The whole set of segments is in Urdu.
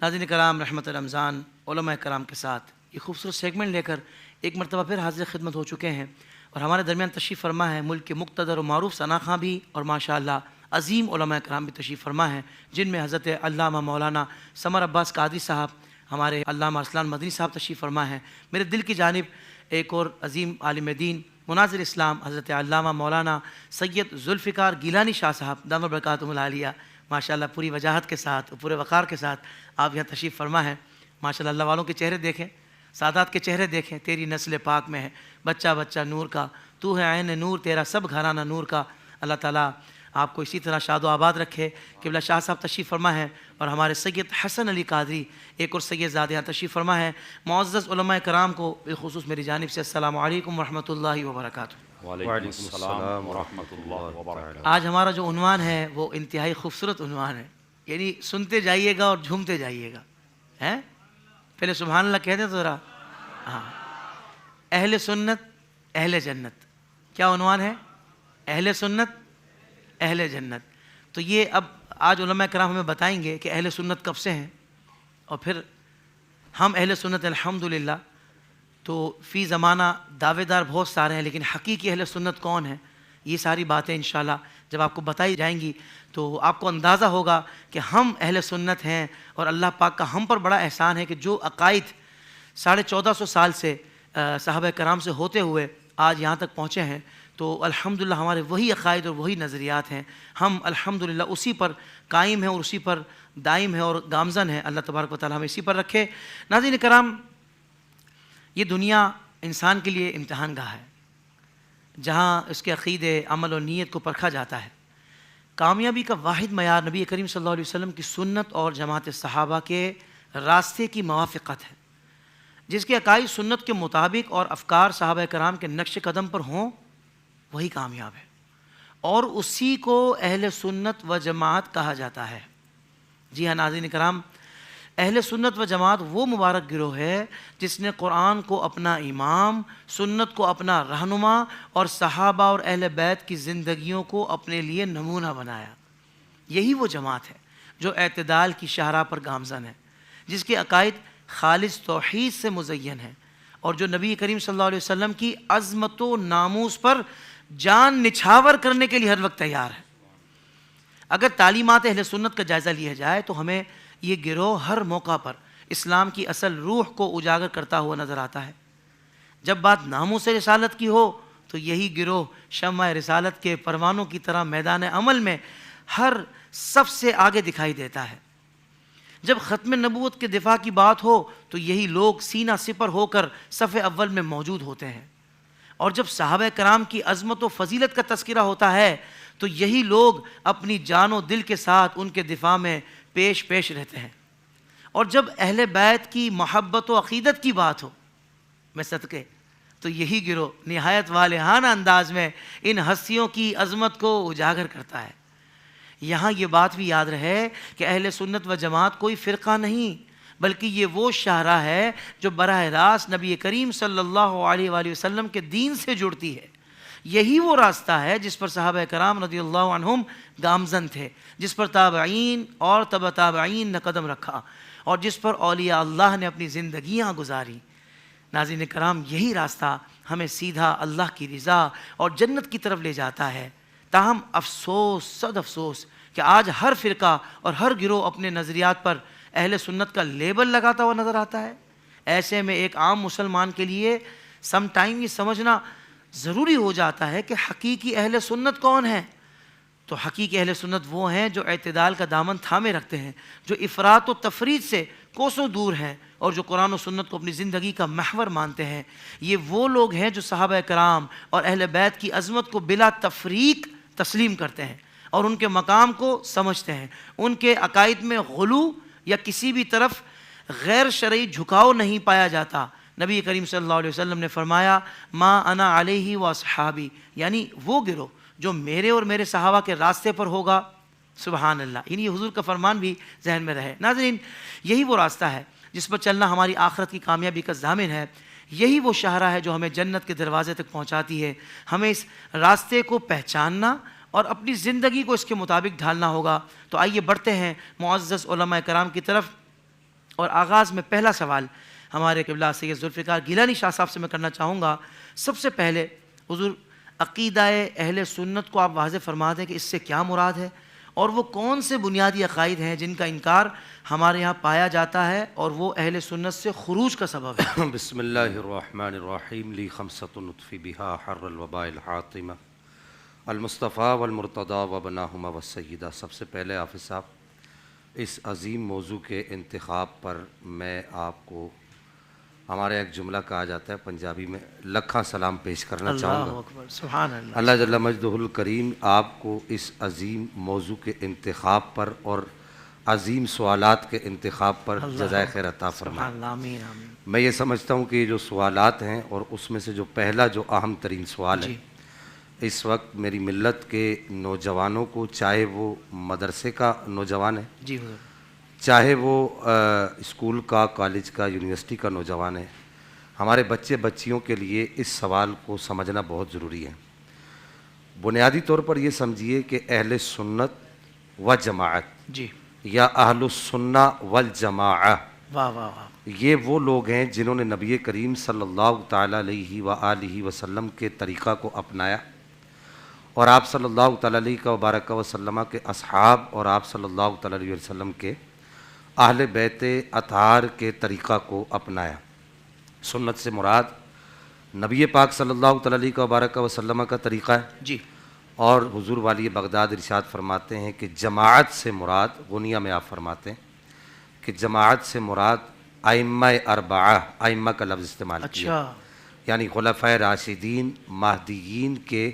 ناظرین کرام، رحمت رمضان علماء کرام کے ساتھ یہ خوبصورت سیگمنٹ لے کر ایک مرتبہ پھر حاضر خدمت ہو چکے ہیں اور ہمارے درمیان تشریف فرما ہے ملک کے مقتدر و معروف ثنا خاں بھی اور ماشاءاللہ عظیم علماء کرام بھی تشریف فرما ہیں، جن میں حضرت علامہ مولانا سمر عباس قادری صاحب، ہمارے علامہ ارسلان مدنی صاحب تشریف فرما ہیں۔ میرے دل کی جانب ایک اور عظیم عالم دین مناظر اسلام حضرت علامہ مولانا سید ذوالفقار گیلانی شاہ صاحب دامت برکاتہم العالیہ ماشاءاللہ پوری وجاہت کے ساتھ، پورے وقار کے ساتھ آپ یہاں تشریف فرما ہیں۔ ماشاءاللہ اللہ والوں کے چہرے دیکھیں، سادات کے چہرے دیکھیں، تیری نسل پاک میں ہے بچہ بچہ نور کا، تو ہے عین نور، تیرا سب گھرانہ نور کا۔ اللہ تعالیٰ آپ کو اسی طرح شاد و آباد رکھے۔ قبلہ شاہ صاحب تشریف فرما ہے اور ہمارے سید حسن علی قادری ایک اور سید زادہ یہاں تشریف فرما ہے۔ معزز علماء کرام کو بالخصوص میری جانب سے السلام علیکم ورحمۃ اللہ وبرکاتہ۔ وعلیکم السلام ورحمۃ اللہ وبرکاتہ۔ آج ہمارا جو عنوان ہے وہ انتہائی خوبصورت عنوان ہے، یعنی سنتے جائیے گا اور جھومتے جائیے گا۔ ہیں پہلے سبحان اللہ کہہ دیں تو ذرا۔ ہاں، اہل سنت اہل جنت، کیا عنوان ہے؟ اہل سنت اہل جنت۔ تو یہ اب آج علماء کرام ہمیں بتائیں گے کہ اہل سنت کب سے ہیں، اور پھر ہم اہل سنت الحمدللہ تو فی زمانہ دعوے دار بہت سارے ہیں، لیکن حقیقی اہل سنت کون ہیں، یہ ساری باتیں انشاءاللہ جب آپ کو بتائی جائیں گی تو آپ کو اندازہ ہوگا کہ ہم اہل سنت ہیں، اور اللہ پاک کا ہم پر بڑا احسان ہے کہ جو عقائد 1450 سال سے صحابہ کرام سے ہوتے ہوئے آج یہاں تک پہنچے ہیں، تو الحمدللہ ہمارے وہی عقائد اور وہی نظریات ہیں، ہم الحمدللہ اسی پر قائم ہیں اور اسی پر دائم ہیں اور گامزن ہیں۔ اللہ تبارک و تعالیٰ ہمیں اسی پر رکھے۔ ناظرین کرام، یہ دنیا انسان کے لیے امتحان گاہ ہے، جہاں اس کے عقیدے، عمل اور نیت کو پرکھا جاتا ہے۔ کامیابی کا واحد معیار نبی کریم صلی اللہ علیہ وسلم کی سنت اور جماعت صحابہ کے راستے کی موافقت ہے۔ جس کے عقائد سنت کے مطابق اور افکار صحابہ کرام کے نقش قدم پر ہوں وہی کامیاب ہے، اور اسی کو اہل سنت و جماعت کہا جاتا ہے۔ جی ہاں ناظرین کرام، اہل سنت و جماعت وہ مبارک گروہ ہے جس نے قرآن کو اپنا امام، سنت کو اپنا رہنما اور صحابہ اور اہل بیت کی زندگیوں کو اپنے لیے نمونہ بنایا۔ یہی وہ جماعت ہے جو اعتدال کی شاہراہ پر گامزن ہے، جس کے عقائد خالص توحید سے مزین ہیں، اور جو نبی کریم صلی اللہ علیہ وسلم کی عظمت و ناموس پر جان نچھاور کرنے کے لیے ہر وقت تیار ہے۔ اگر تعلیمات اہل سنت کا جائزہ لیا جائے تو ہمیں یہ گروہ ہر موقع پر اسلام کی اصل روح کو اجاگر کرتا ہوا نظر آتا ہے۔ جب بات ناموس رسالت کی ہو تو یہی گروہ شمع رسالت کے پروانوں کی طرح میدان عمل میں ہر سب سے آگے دکھائی دیتا ہے۔ جب ختم نبوت کے دفاع کی بات ہو تو یہی لوگ سینہ سپر ہو کر صف اول میں موجود ہوتے ہیں، اور جب صحابہ کرام کی عظمت و فضیلت کا تذکرہ ہوتا ہے تو یہی لوگ اپنی جان و دل کے ساتھ ان کے دفاع میں پیش رہتے ہیں۔ اور جب اہل بیت کی محبت و عقیدت کی بات ہو میں صدقے، تو یہی گروہ نہایت والہانہ انداز میں ان ہستیوں کی عظمت کو اجاگر کرتا ہے۔ یہاں یہ بات بھی یاد رہے کہ اہل سنت و جماعت کوئی فرقہ نہیں، بلکہ یہ وہ شاہراہ ہے جو براہ راست نبی کریم صلی اللہ علیہ وآلہ وسلم کے دین سے جڑتی ہے۔ یہی وہ راستہ ہے جس پر صحابہ کرام رضی اللہ عنہم گامزن تھے، جس پر تابعین اور تبع تابعین نے قدم رکھا، اور جس پر اولیاء اللہ نے اپنی زندگیاں گزاری۔ ناظرین کرام، یہی راستہ ہمیں سیدھا اللہ کی رضا اور جنت کی طرف لے جاتا ہے۔ تاہم افسوس، صد افسوس کہ آج ہر فرقہ اور ہر گروہ اپنے نظریات پر اہل سنت کا لیبل لگاتا ہوا نظر آتا ہے۔ ایسے میں ایک عام مسلمان کے لیے سم ٹائم یہ سمجھنا ضروری ہو جاتا ہے کہ حقیقی اہل سنت کون ہیں۔ تو حقیقی اہل سنت وہ ہیں جو اعتدال کا دامن تھامے رکھتے ہیں، جو افراط و تفرید سے کوسوں دور ہیں، اور جو قرآن و سنت کو اپنی زندگی کا محور مانتے ہیں۔ یہ وہ لوگ ہیں جو صحابہ کرام اور اہل بیت کی عظمت کو بلا تفریق تسلیم کرتے ہیں اور ان کے مقام کو سمجھتے ہیں۔ ان کے عقائد میں غلو یا کسی بھی طرف غیر شرعی جھکاؤ نہیں پایا جاتا۔ نبی کریم صلی اللہ علیہ وسلم نے فرمایا ما انا علیہ و اصحابی، یعنی وہ گروہ جو میرے اور میرے صحابہ کے راستے پر ہوگا۔ سبحان اللہ، یعنی یہ حضور کا فرمان بھی ذہن میں رہے۔ ناظرین، یہی وہ راستہ ہے جس پر چلنا ہماری آخرت کی کامیابی کا ضامن ہے۔ یہی وہ شاہراہ ہے جو ہمیں جنت کے دروازے تک پہنچاتی ہے۔ ہمیں اس راستے کو پہچاننا اور اپنی زندگی کو اس کے مطابق ڈھالنا ہوگا۔ تو آئیے بڑھتے ہیں معزز علماء کرام کی طرف، اور آغاز میں پہلا سوال ہمارے قبلہ سید ذوالفقار گیلانی شاہ صاحب سے میں کرنا چاہوں گا. سب سے پہلے حضور عقیدہ اہل سنت کو آپ واضح فرما دیں کہ اس سے کیا مراد ہے، اور وہ کون سے بنیادی عقائد ہیں جن کا انکار ہمارے یہاں پایا جاتا ہے اور وہ اہل سنت سے خروج کا سبب ہے. بسم اللہ الرحمن الرحیم لی خمسۃ نطفی بہا حر الوباء الحاطمہ المصطفیٰ والمرتضیٰ وبناہما والسیدہ. سب سے پہلے حافظ صاحب اس عظیم موضوع کے انتخاب پر میں آپ کو ہمارے ایک جملہ کہا جاتا ہے پنجابی میں لکھاں سلام پیش کرنا چاہوں گا. اللہ اکبر، سبحان اللہ. اللہ جل مجدہ الکریم آپ کو اس عظیم موضوع کے انتخاب پر اور عظیم سوالات کے انتخاب پر جزائے خیر عطا فرمائے. سبحان اللہ، آمین آمین. میں یہ سمجھتا ہوں کہ یہ جو سوالات ہیں اور اس میں سے جو پہلا جو اہم ترین سوال ہے اس وقت میری ملت کے نوجوانوں کو، چاہے وہ مدرسے کا نوجوان ہے، جی حضور، چاہے وہ اسکول کا، کالج کا، یونیورسٹی کا نوجوان ہے، ہمارے بچے بچیوں کے لیے اس سوال کو سمجھنا بہت ضروری ہے. بنیادی طور پر یہ سمجھیے کہ اہل سنت و جماعت جی، یا اہل السنہ والجماعہ واہ واہ واہ، یہ وہ لوگ ہیں جنہوں نے نبی کریم صلی اللہ تعالیٰ علیہ وآلہ وسلم کے طریقہ کو اپنایا، اور آپ صلی اللہ تعالیٰ علیہ وبارک وسلم کے اصحاب اور آپ صلی اللہ تعالیٰ علیہ وسلم کے اہل بیت اطہار کے طریقہ کو اپنایا. سنت سے مراد نبی پاک صلی اللہ تعالیٰ علیہ وبارک وسلم کا طریقہ ہے، جی، اور حضور والی بغداد ارشاد فرماتے ہیں کہ جماعت سے مراد، غنیہ میں آپ فرماتے ہیں کہ جماعت سے مراد ائمہ اربعہ، ائمہ کا لفظ استعمال کیا، اچھا، یعنی خلفائے راشدین مہدیین کے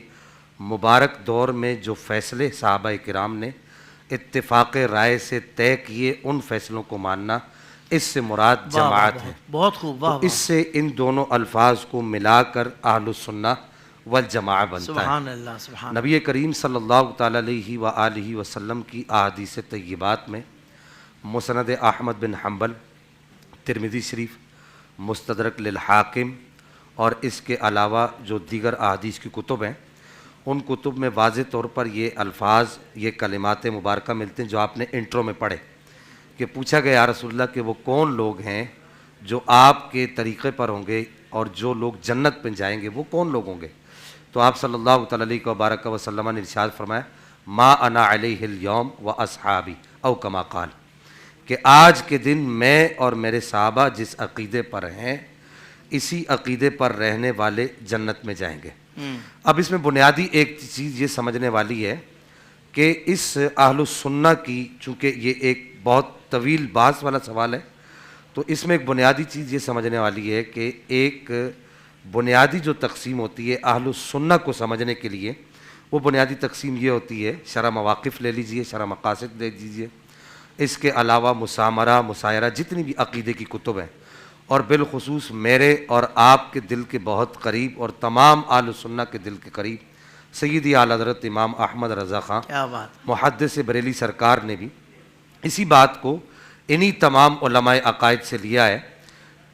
مبارک دور میں جو فیصلے صحابہ کرام نے اتفاق رائے سے طے کیے ان فیصلوں کو ماننا، اس سے مراد جماعت ہے. بہت خوب، واہ اس سے ان دونوں الفاظ کو ملا کر اہل السنہ والجماعہ بنتا ہے. سبحان اللہ، سبحان نبی کریم صلی اللہ تعالیٰ علیہ وآلہ وسلم کی احادیث طیبات میں مسند احمد بن حنبل، ترمذی شریف، مستدرک للحاکم اور اس کے علاوہ جو دیگر احادیث کی کتب ہیں ان کتب میں واضح طور پر یہ الفاظ، یہ کلمات مبارکہ ملتے ہیں جو آپ نے انٹرو میں پڑھے کہ پوچھا گیا یا رسول اللہ کہ وہ کون لوگ ہیں جو آپ کے طریقے پر ہوں گے اور جو لوگ جنت میں جائیں گے وہ کون لوگ ہوں گے. تو آپ صلی اللہ تعالیٰ علیہ وبارک وسلم نے ارشاد فرمایا ما انا علیہ اليوم و اصحابی او کما قال، کہ آج کے دن میں اور میرے صحابہ جس عقیدے پر ہیں اسی عقیدے پر رہنے والے جنت میں جائیں گے. اب اس میں بنیادی ایک چیز یہ سمجھنے والی ہے کہ اس اہل السنہ کی، چونکہ یہ ایک بہت طویل بحث والا سوال ہے، تو اس میں ایک بنیادی چیز یہ سمجھنے والی ہے کہ ایک بنیادی جو تقسیم ہوتی ہے اہل السنہ کو سمجھنے کے لیے، وہ بنیادی تقسیم یہ ہوتی ہے، شرح مواقف لے لیجئے، شرح مقاصد لے لیجئے، اس کے علاوہ مسامرہ، مسائرہ، جتنی بھی عقیدے کی کتب ہیں، اور بالخصوص میرے اور آپ کے دل کے بہت قریب اور تمام اہل سنہ کے دل کے قریب سیدی اعلی حضرت امام احمد رضا خان کیا بات، محدث بریلی سرکار نے بھی اسی بات کو انہی تمام علماء عقائد سے لیا ہے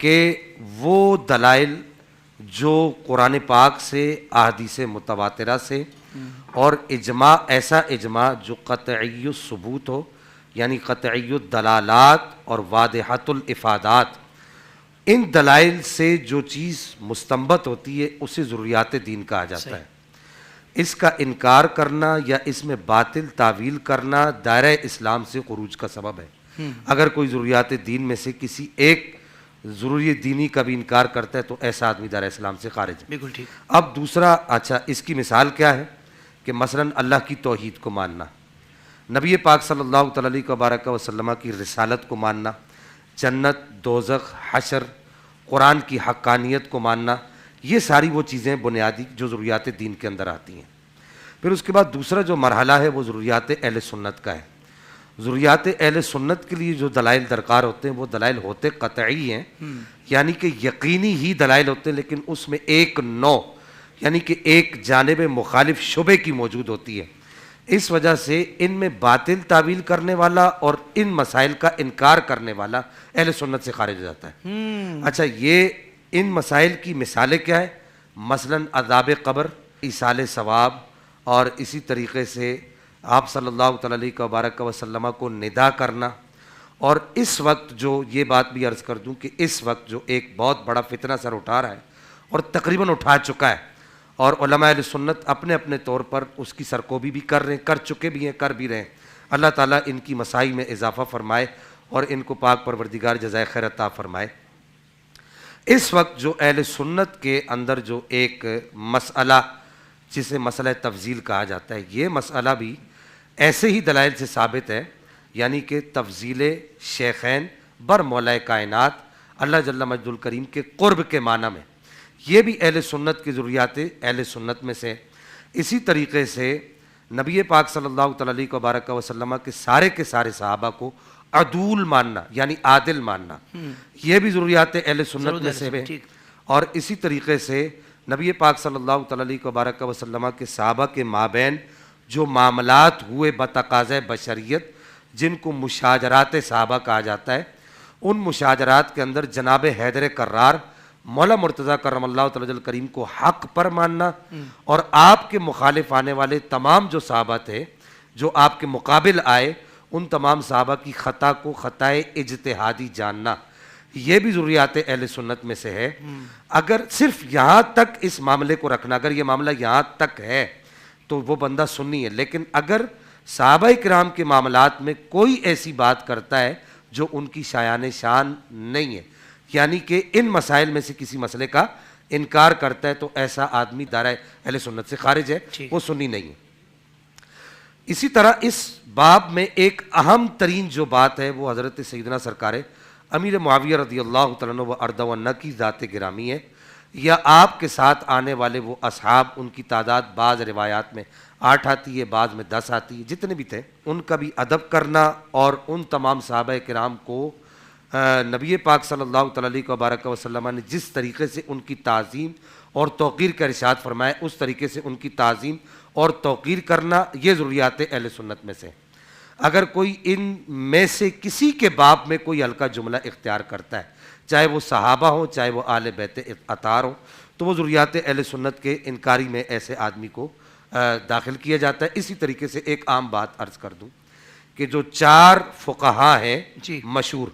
کہ وہ دلائل جو قرآن پاک سے، احادیث متواترہ سے اور اجماع، ایسا اجماع جو قطعی الثبوت ہو، یعنی قطعی الدلالات اور واضحۃ الافادات، ان دلائل سے جو چیز مستنبط ہوتی ہے اسے ضروریات دین کہا جاتا ہے. اس کا انکار کرنا یا اس میں باطل تعویل کرنا دائرہ اسلام سے خروج کا سبب ہے. اگر کوئی ضروریات دین میں سے کسی ایک ضروری دینی کا بھی انکار کرتا ہے تو ایسا آدمی دائرہ اسلام سے خارج ہے. بالکل ٹھیک. اب دوسرا، اچھا اس کی مثال کیا ہے کہ مثلا اللہ کی توحید کو ماننا، نبی پاک صلی اللہ تعالیٰ علیہ وبارک وسلم کی رسالت کو ماننا، جنت، دوزخ، حشر، قرآن کی حقانیت کو ماننا، یہ ساری وہ چیزیں بنیادی جو ضروریات دین کے اندر آتی ہیں. پھر اس کے بعد دوسرا جو مرحلہ ہے وہ ضروریات اہل سنت کا ہے. ضروریات اہل سنت کے لیے جو دلائل درکار ہوتے ہیں وہ دلائل ہوتے قطعی ہیں، یعنی کہ یقینی ہی دلائل ہوتے ہیں، لیکن اس میں ایک نوع، یعنی کہ ایک جانب مخالف شبہ کی موجود ہوتی ہے. اس وجہ سے ان میں باطل تعویل کرنے والا اور ان مسائل کا انکار کرنے والا اہل سنت سے خارج ہو جاتا ہے. اچھا، یہ ان مسائل کی مثالیں کیا ہے؟ مثلا عذاب قبر، ایصال ثواب، اور اسی طریقے سے آپ صلی اللہ تعالیٰ علیہ وبارک وسلم کو ندا کرنا، اور اس وقت جو یہ بات بھی عرض کر دوں کہ اس وقت جو ایک بہت بڑا فتنہ سر اٹھا رہا ہے اور تقریباً اٹھا چکا ہے، اور علماء اہل سنت اپنے اپنے طور پر اس کی سرکوبی بھی کر رہے ہیں، کر چکے بھی ہیں، کر بھی رہے ہیں. اللہ تعالیٰ ان کی مساعی میں اضافہ فرمائے اور ان کو پاک پروردگار جزائے خیر عطا فرمائے. اس وقت جو اہل سنت کے اندر جو ایک مسئلہ جسے مسئلہ تفضیل کہا جاتا ہے، یہ مسئلہ بھی ایسے ہی دلائل سے ثابت ہے، یعنی کہ تفضیل شیخین بر مولا کائنات اللہ جل مجد الکریم کے قرب کے معنی میں، یہ بھی اہل سنت کی ضروریات اہل سنت میں سے. اسی طریقے سے نبی پاک صلی اللہ تعالیٰ علیہ وبارک وسلم کے سارے صحابہ کو عدول ماننا یعنی عادل ماننا، یہ بھی ضروریات اہل سنت میں سے ہے. اور اسی طریقے سے نبی پاک صلی اللہ تعالیٰ علیہ وبارک وسلم کے صحابہ کے مابین جو معاملات ہوئے بتقاضۂ بشریت، جن کو مشاجرات صحابہ کہا جاتا ہے، ان مشاجرات کے اندر جناب حیدر کرار مولا مرتضیٰ کرم اللہ تعالی کریم کو حق پر ماننا، اور آپ کے مخالف آنے والے تمام جو صحابہ تھے جو آپ کے مقابل آئے، ان تمام صحابہ کی خطا کو خطائے اجتہادی جاننا، یہ بھی ضروریات اہل سنت میں سے ہے. اگر صرف یہاں تک اس معاملے کو رکھنا، اگر یہ معاملہ یہاں تک ہے تو وہ بندہ سنی ہے. لیکن اگر صحابہ کرام کے معاملات میں کوئی ایسی بات کرتا ہے جو ان کی شایان شان نہیں ہے، یعنی کہ ان مسائل میں سے کسی مسئلے کا انکار کرتا ہے، تو ایسا آدمی دائرہ اہل سنت سے خارج ہے، وہ سنی نہیں ہے. اسی طرح اس باب میں ایک اہم ترین جو بات ہے وہ حضرت سیدنا سرکار امیر معاویہ رضی اللہ تعالیٰ عنہ و ارضا عنہ کی ذات گرامی ہے، یا آپ کے ساتھ آنے والے وہ اصحاب، ان کی تعداد بعض روایات میں 8 آتی ہے، بعض میں 10 آتی ہے، جتنے بھی تھے ان کا بھی ادب کرنا، اور ان تمام صحابہ کرام کو نبی پاک صلی اللہ تعالیٰ علیہ وبارک وسلم نے جس طریقے سے ان کی تعظیم اور توقیر کا ارشاد فرمایا، اس طریقے سے ان کی تعظیم اور توقیر کرنا، یہ ضروریات اہل سنت میں سے. اگر کوئی ان میں سے کسی کے باب میں کوئی ہلکا جملہ اختیار کرتا ہے، چاہے وہ صحابہ ہوں چاہے وہ آل بیت اطہار ہوں، تو وہ ضروریات اہل سنت کے انکاری میں ایسے آدمی کو داخل کیا جاتا ہے. اسی طریقے سے ایک عام بات عرض کر دوں کہ جو 4 فقہا ہیں مشہور،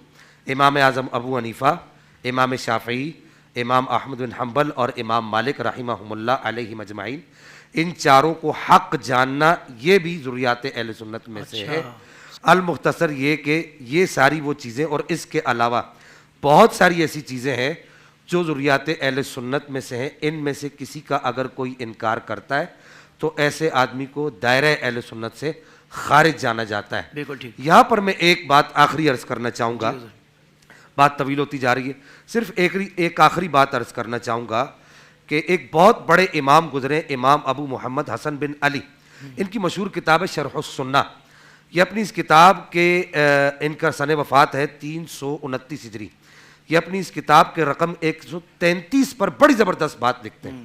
امام اعظم ابو حنیفہ، امام شافعی، امام احمد بن حنبل اور امام مالک رحمہم اللہ علیہ مجمعین، ان چاروں کو حق جاننا یہ بھی ضروریات اہل سنت میں سے ہے. المختصر یہ کہ یہ ساری وہ چیزیں، اور اس کے علاوہ بہت ساری ایسی چیزیں ہیں جو ضروریات اہل سنت میں سے ہیں. ان میں سے کسی کا اگر کوئی انکار کرتا ہے تو ایسے آدمی کو دائرہ اہل سنت سے خارج جانا جاتا ہے. بالکل ٹھیک. یہاں پر میں ایک بات آخری عرض کرنا چاہوں گا، بات طویل ہوتی جا رہی ہے، صرف ایک آخری بات عرض کرنا چاہوں گا کہ ایک بہت بڑے امام گزرے، امام ابو محمد حسن بن علی، ان کی مشہور کتاب ہے شرح السنہ. یہ اپنی اس کتاب کے ان کا سن وفات ہے 329 ہجری. یہ اپنی اس کتاب کے رقم 133 پر بڑی زبردست بات لکھتے ہیں.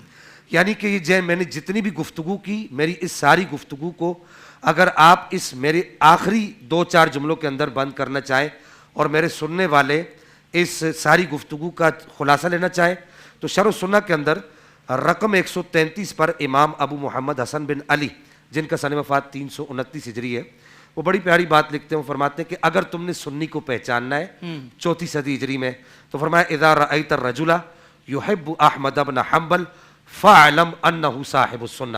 یعنی کہ یہ میں نے جتنی بھی گفتگو کی، میری اس ساری گفتگو کو اگر آپ اس میرے آخری 2-4 جملوں کے اندر بند کرنا چاہیں اور میرے سننے والے اس ساری گفتگو کا خلاصہ لینا چاہیں، تو شرح السنہ کے اندر رقم 133 پر امام ابو محمد حسن بن علی، جن کا سن وفات 329 ہجری ہے، وہ بڑی پیاری بات لکھتے ہیں. وہ فرماتے ہیں کہ اگر تم نے سنی کو پہچاننا ہے 4 صدی ہجری میں، تو فرمایا اذا رأیت الرجل یحب احمد بن حنبل فاعلم انہ صاحب السنہ،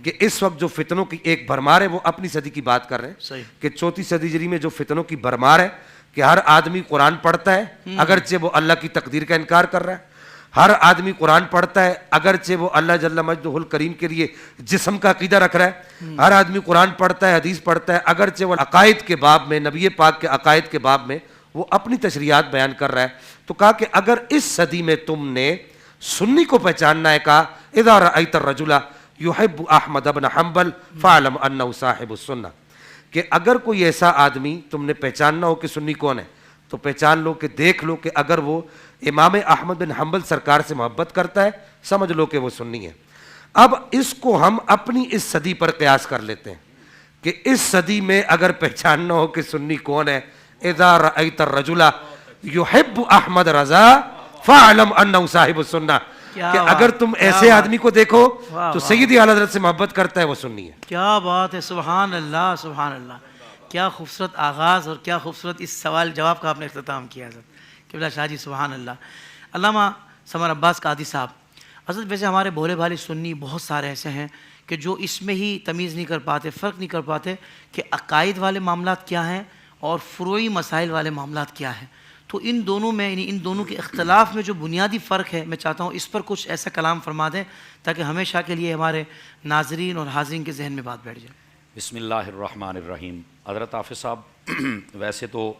کہ اس وقت جو فتنوں کی ایک بھرمار ہے، وہ اپنی صدی کی بات کر رہے ہیں کہ 4 صدی ہجری میں جو فتنوں کی بھرمار ہے کہ ہر آدمی قرآن پڑھتا ہے اگرچہ وہ اللہ کی تقدیر کا انکار کر رہا ہے، ہر آدمی قرآن پڑھتا ہے اگرچہ وہ اللہ جل مجدہ الکریم کے لیے جسم کا عقیدہ رکھ رہا ہے، ہر آدمی قرآن پڑھتا ہے، حدیث پڑھتا ہے اگرچہ وہ عقائد کے باب میں، نبی پاک کے عقائد کے باب میں وہ اپنی تشریحات بیان کر رہا ہے. تو کہا کہ اگر اس صدی میں تم نے سنی کو پہچاننا ہے، کہا اذا رأیت الرجل یحب احمد بن حنبل فاعلم انہ صاحب السنہ، کہ اگر کوئی ایسا آدمی تم نے پہچاننا ہو کہ سنی کون ہے، تو پہچان لو کہ دیکھ لو کہ اگر وہ امام احمد بن حنبل سرکار سے محبت کرتا ہے، سمجھ لو کہ وہ سنی ہے. اب اس کو ہم اپنی اس صدی پر قیاس کر لیتے ہیں کہ اس صدی میں اگر پہچاننا ہو کہ سنی کون ہے، اذا رأیت الرجل یحب احمد رضا فاعلم انہ صاحب السنہ، کہ اگر تم ایسے آدمی کو دیکھو تو سیدی اعلیٰ حضرت سے محبت کرتا ہے، وہ سنی ہے. کیا بات ہے، سبحان اللہ سبحان اللہ. کیا خوبصورت آغاز اور کیا خوبصورت اس سوال جواب کا آپ نے اختتام کیا حضرت قبلہ شاہ جی، سبحان اللہ۔ علامہ سمر عباس قادری صاحب، حضرت ویسے ہمارے بھولے بھالے سنی بہت سارے ایسے ہیں کہ جو اس میں ہی تمیز نہیں کر پاتے، فرق نہیں کر پاتے کہ عقائد والے معاملات کیا ہیں اور فروعی مسائل والے معاملات کیا ہیں۔ تو ان دونوں میں، یعنی ان دونوں کے اختلاف میں جو بنیادی فرق ہے، میں چاہتا ہوں اس پر کچھ ایسا کلام فرما دیں تاکہ ہمیشہ کے لیے ہمارے ناظرین اور حاضرین کے ذہن میں بات بیٹھ جائے۔ بسم اللہ الرحمن الرحیم۔ حضرت حافظ صاحب، ویسے تو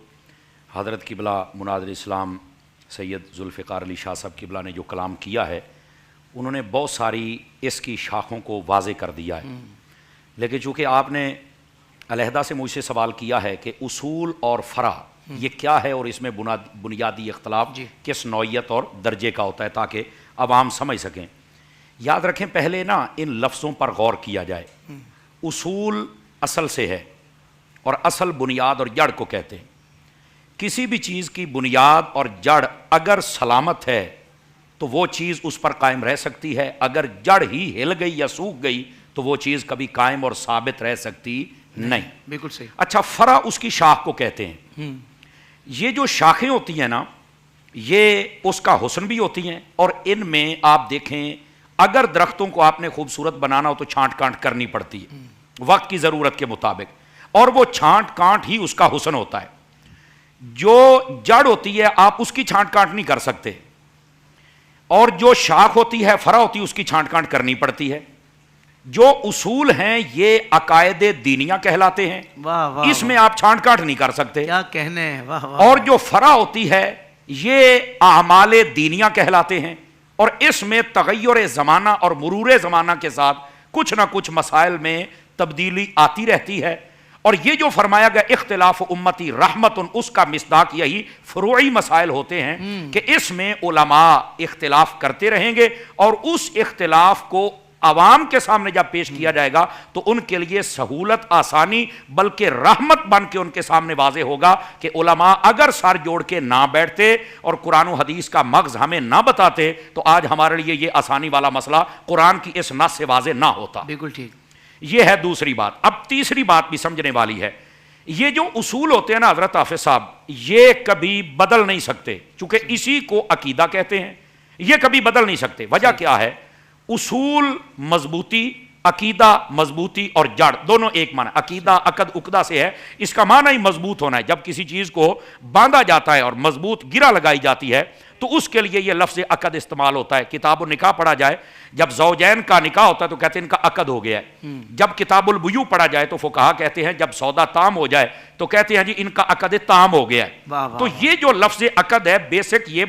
حضرت قبلہ مناظر اسلام سید ذوالفقار علی شاہ صاحب قبلہ نے جو کلام کیا ہے، انہوں نے بہت ساری اس کی شاخوں کو واضح کر دیا ہے، لیکن چونکہ آپ نے علیحدہ سے مجھ سے سوال کیا ہے کہ اصول اور فرع یہ کیا ہے اور اس میں بنیادی اختلاف کس نوعیت اور درجے کا ہوتا ہے تاکہ عوام سمجھ سکیں، یاد رکھیں پہلے نا ان لفظوں پر غور کیا جائے۔ اصول اصل سے ہے اور اصل بنیاد اور جڑ کو کہتے ہیں۔ کسی بھی چیز کی بنیاد اور جڑ اگر سلامت ہے تو وہ چیز اس پر قائم رہ سکتی ہے، اگر جڑ ہی ہل گئی یا سوکھ گئی تو وہ چیز کبھی قائم اور ثابت رہ سکتی نہیں۔ بالکل صحیح۔ اچھا، فرع اس کی شاخ کو کہتے ہیں۔ یہ جو شاخیں ہوتی ہیں نا، یہ اس کا حسن بھی ہوتی ہیں، اور ان میں آپ دیکھیں اگر درختوں کو آپ نے خوبصورت بنانا ہو تو چھانٹ کانٹ کرنی پڑتی ہے وقت کی ضرورت کے مطابق، اور وہ چھانٹ کانٹ ہی اس کا حسن ہوتا ہے۔ جو جڑ ہوتی ہے آپ اس کی چھانٹ کانٹ نہیں کر سکتے، اور جو شاخ ہوتی ہے، فرع ہوتی ہے، اس کی چھانٹ کانٹ کرنی پڑتی ہے۔ جو اصول ہیں یہ عقائد دینیہ کہلاتے ہیں، واہ واہ، اس میں آپ چھانٹ کانٹ نہیں کر سکتے۔ کیا کہنے ہیں، واہ واہ۔ اور جو فرع ہوتی ہے یہ اعمال دینیہ کہلاتے ہیں، اور اس میں تغیر زمانہ اور مرور زمانہ کے ساتھ کچھ نہ کچھ مسائل میں تبدیلی آتی رہتی ہے۔ اور یہ جو فرمایا گیا اختلاف امتی رحمت، اس کا مصداق یہی فروعی مسائل ہوتے ہیں کہ اس میں علماء اختلاف کرتے رہیں گے، اور اس اختلاف کو عوام کے سامنے جب پیش کیا جائے گا تو ان کے لیے سہولت، آسانی، بلکہ رحمت بن کے ان کے سامنے واضح ہوگا کہ علماء اگر سر جوڑ کے نہ بیٹھتے اور قرآن و حدیث کا مغز ہمیں نہ بتاتے تو آج ہمارے لیے یہ آسانی والا مسئلہ قرآن کی اس نص سے واضح نہ ہوتا۔ بالکل ٹھیک۔ یہ ہے دوسری بات۔ اب تیسری بات بھی سمجھنے والی ہے۔ یہ جو اصول ہوتے ہیں نا حضرت حافظ صاحب، یہ کبھی بدل نہیں سکتے، چونکہ اسی کو عقیدہ کہتے ہیں۔ یہ کبھی بدل نہیں سکتے۔ وجہ کیا ہے؟ اصول مضبوطی، عقیدہ مضبوطی، اور جڑ دونوں ایک معنی۔ عقیدہ عقد عقدہ سے ہے، اس کا معنی ہی مضبوط ہونا ہے۔ جب کسی چیز کو باندھا جاتا ہے اور مضبوط گرہ لگائی جاتی ہے تو اس کے لیے یہ لفظ عقد استعمال ہوتا ہے۔ کتاب النکاح پڑھا جائے، جب زوجین کا نکاح ہوتا ہے تو کہتے ہیں ان کا عقد ہو گیا ہے۔ جب کتاب البیوع پڑھا جائے تو فقہا کہتے ہیں جب سودا تام ہو جائے تو کہتے ہیں جی ان کا عقد تام ہو گیا ہے۔ تو یہ جو لفظ عقد ہے بیسک یہ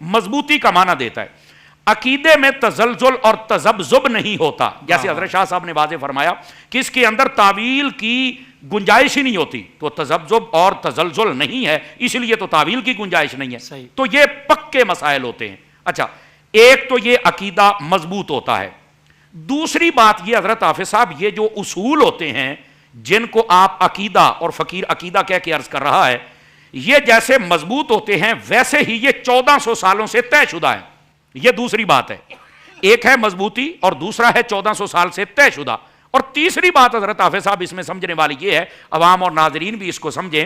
مضبوطی کا معنی دیتا ہے۔ عقیدے میں تزلزل اور تذبذب نہیں ہوتا، جیسے حضرت شاہ صاحب نے واضح فرمایا کہ اس کے اندر تعویل کی گنجائش ہی نہیں ہوتی، تو تذبذب اور تزلزل نہیں ہے، اس لیے تو تعویل کی گنجائش نہیں ہے۔ تو یہ پکے مسائل ہوتے ہیں۔ اچھا، ایک تو یہ عقیدہ مضبوط ہوتا ہے۔ دوسری بات یہ حضرت حافظ صاحب، یہ جو اصول ہوتے ہیں جن کو آپ عقیدہ، اور فقیر عقیدہ کہہ کے عرض کر رہا ہے، یہ جیسے مضبوط ہوتے ہیں ویسے ہی یہ 1400 سالوں سے طے شدہ ہیں۔ یہ دوسری بات ہے۔ ایک ہے مضبوطی اور دوسرا ہے 1400 سال سے طے شدہ۔ اور تیسری بات حضرت حافظ صاحب اس میں سمجھنے والی یہ ہے، عوام اور ناظرین بھی اس کو سمجھیں،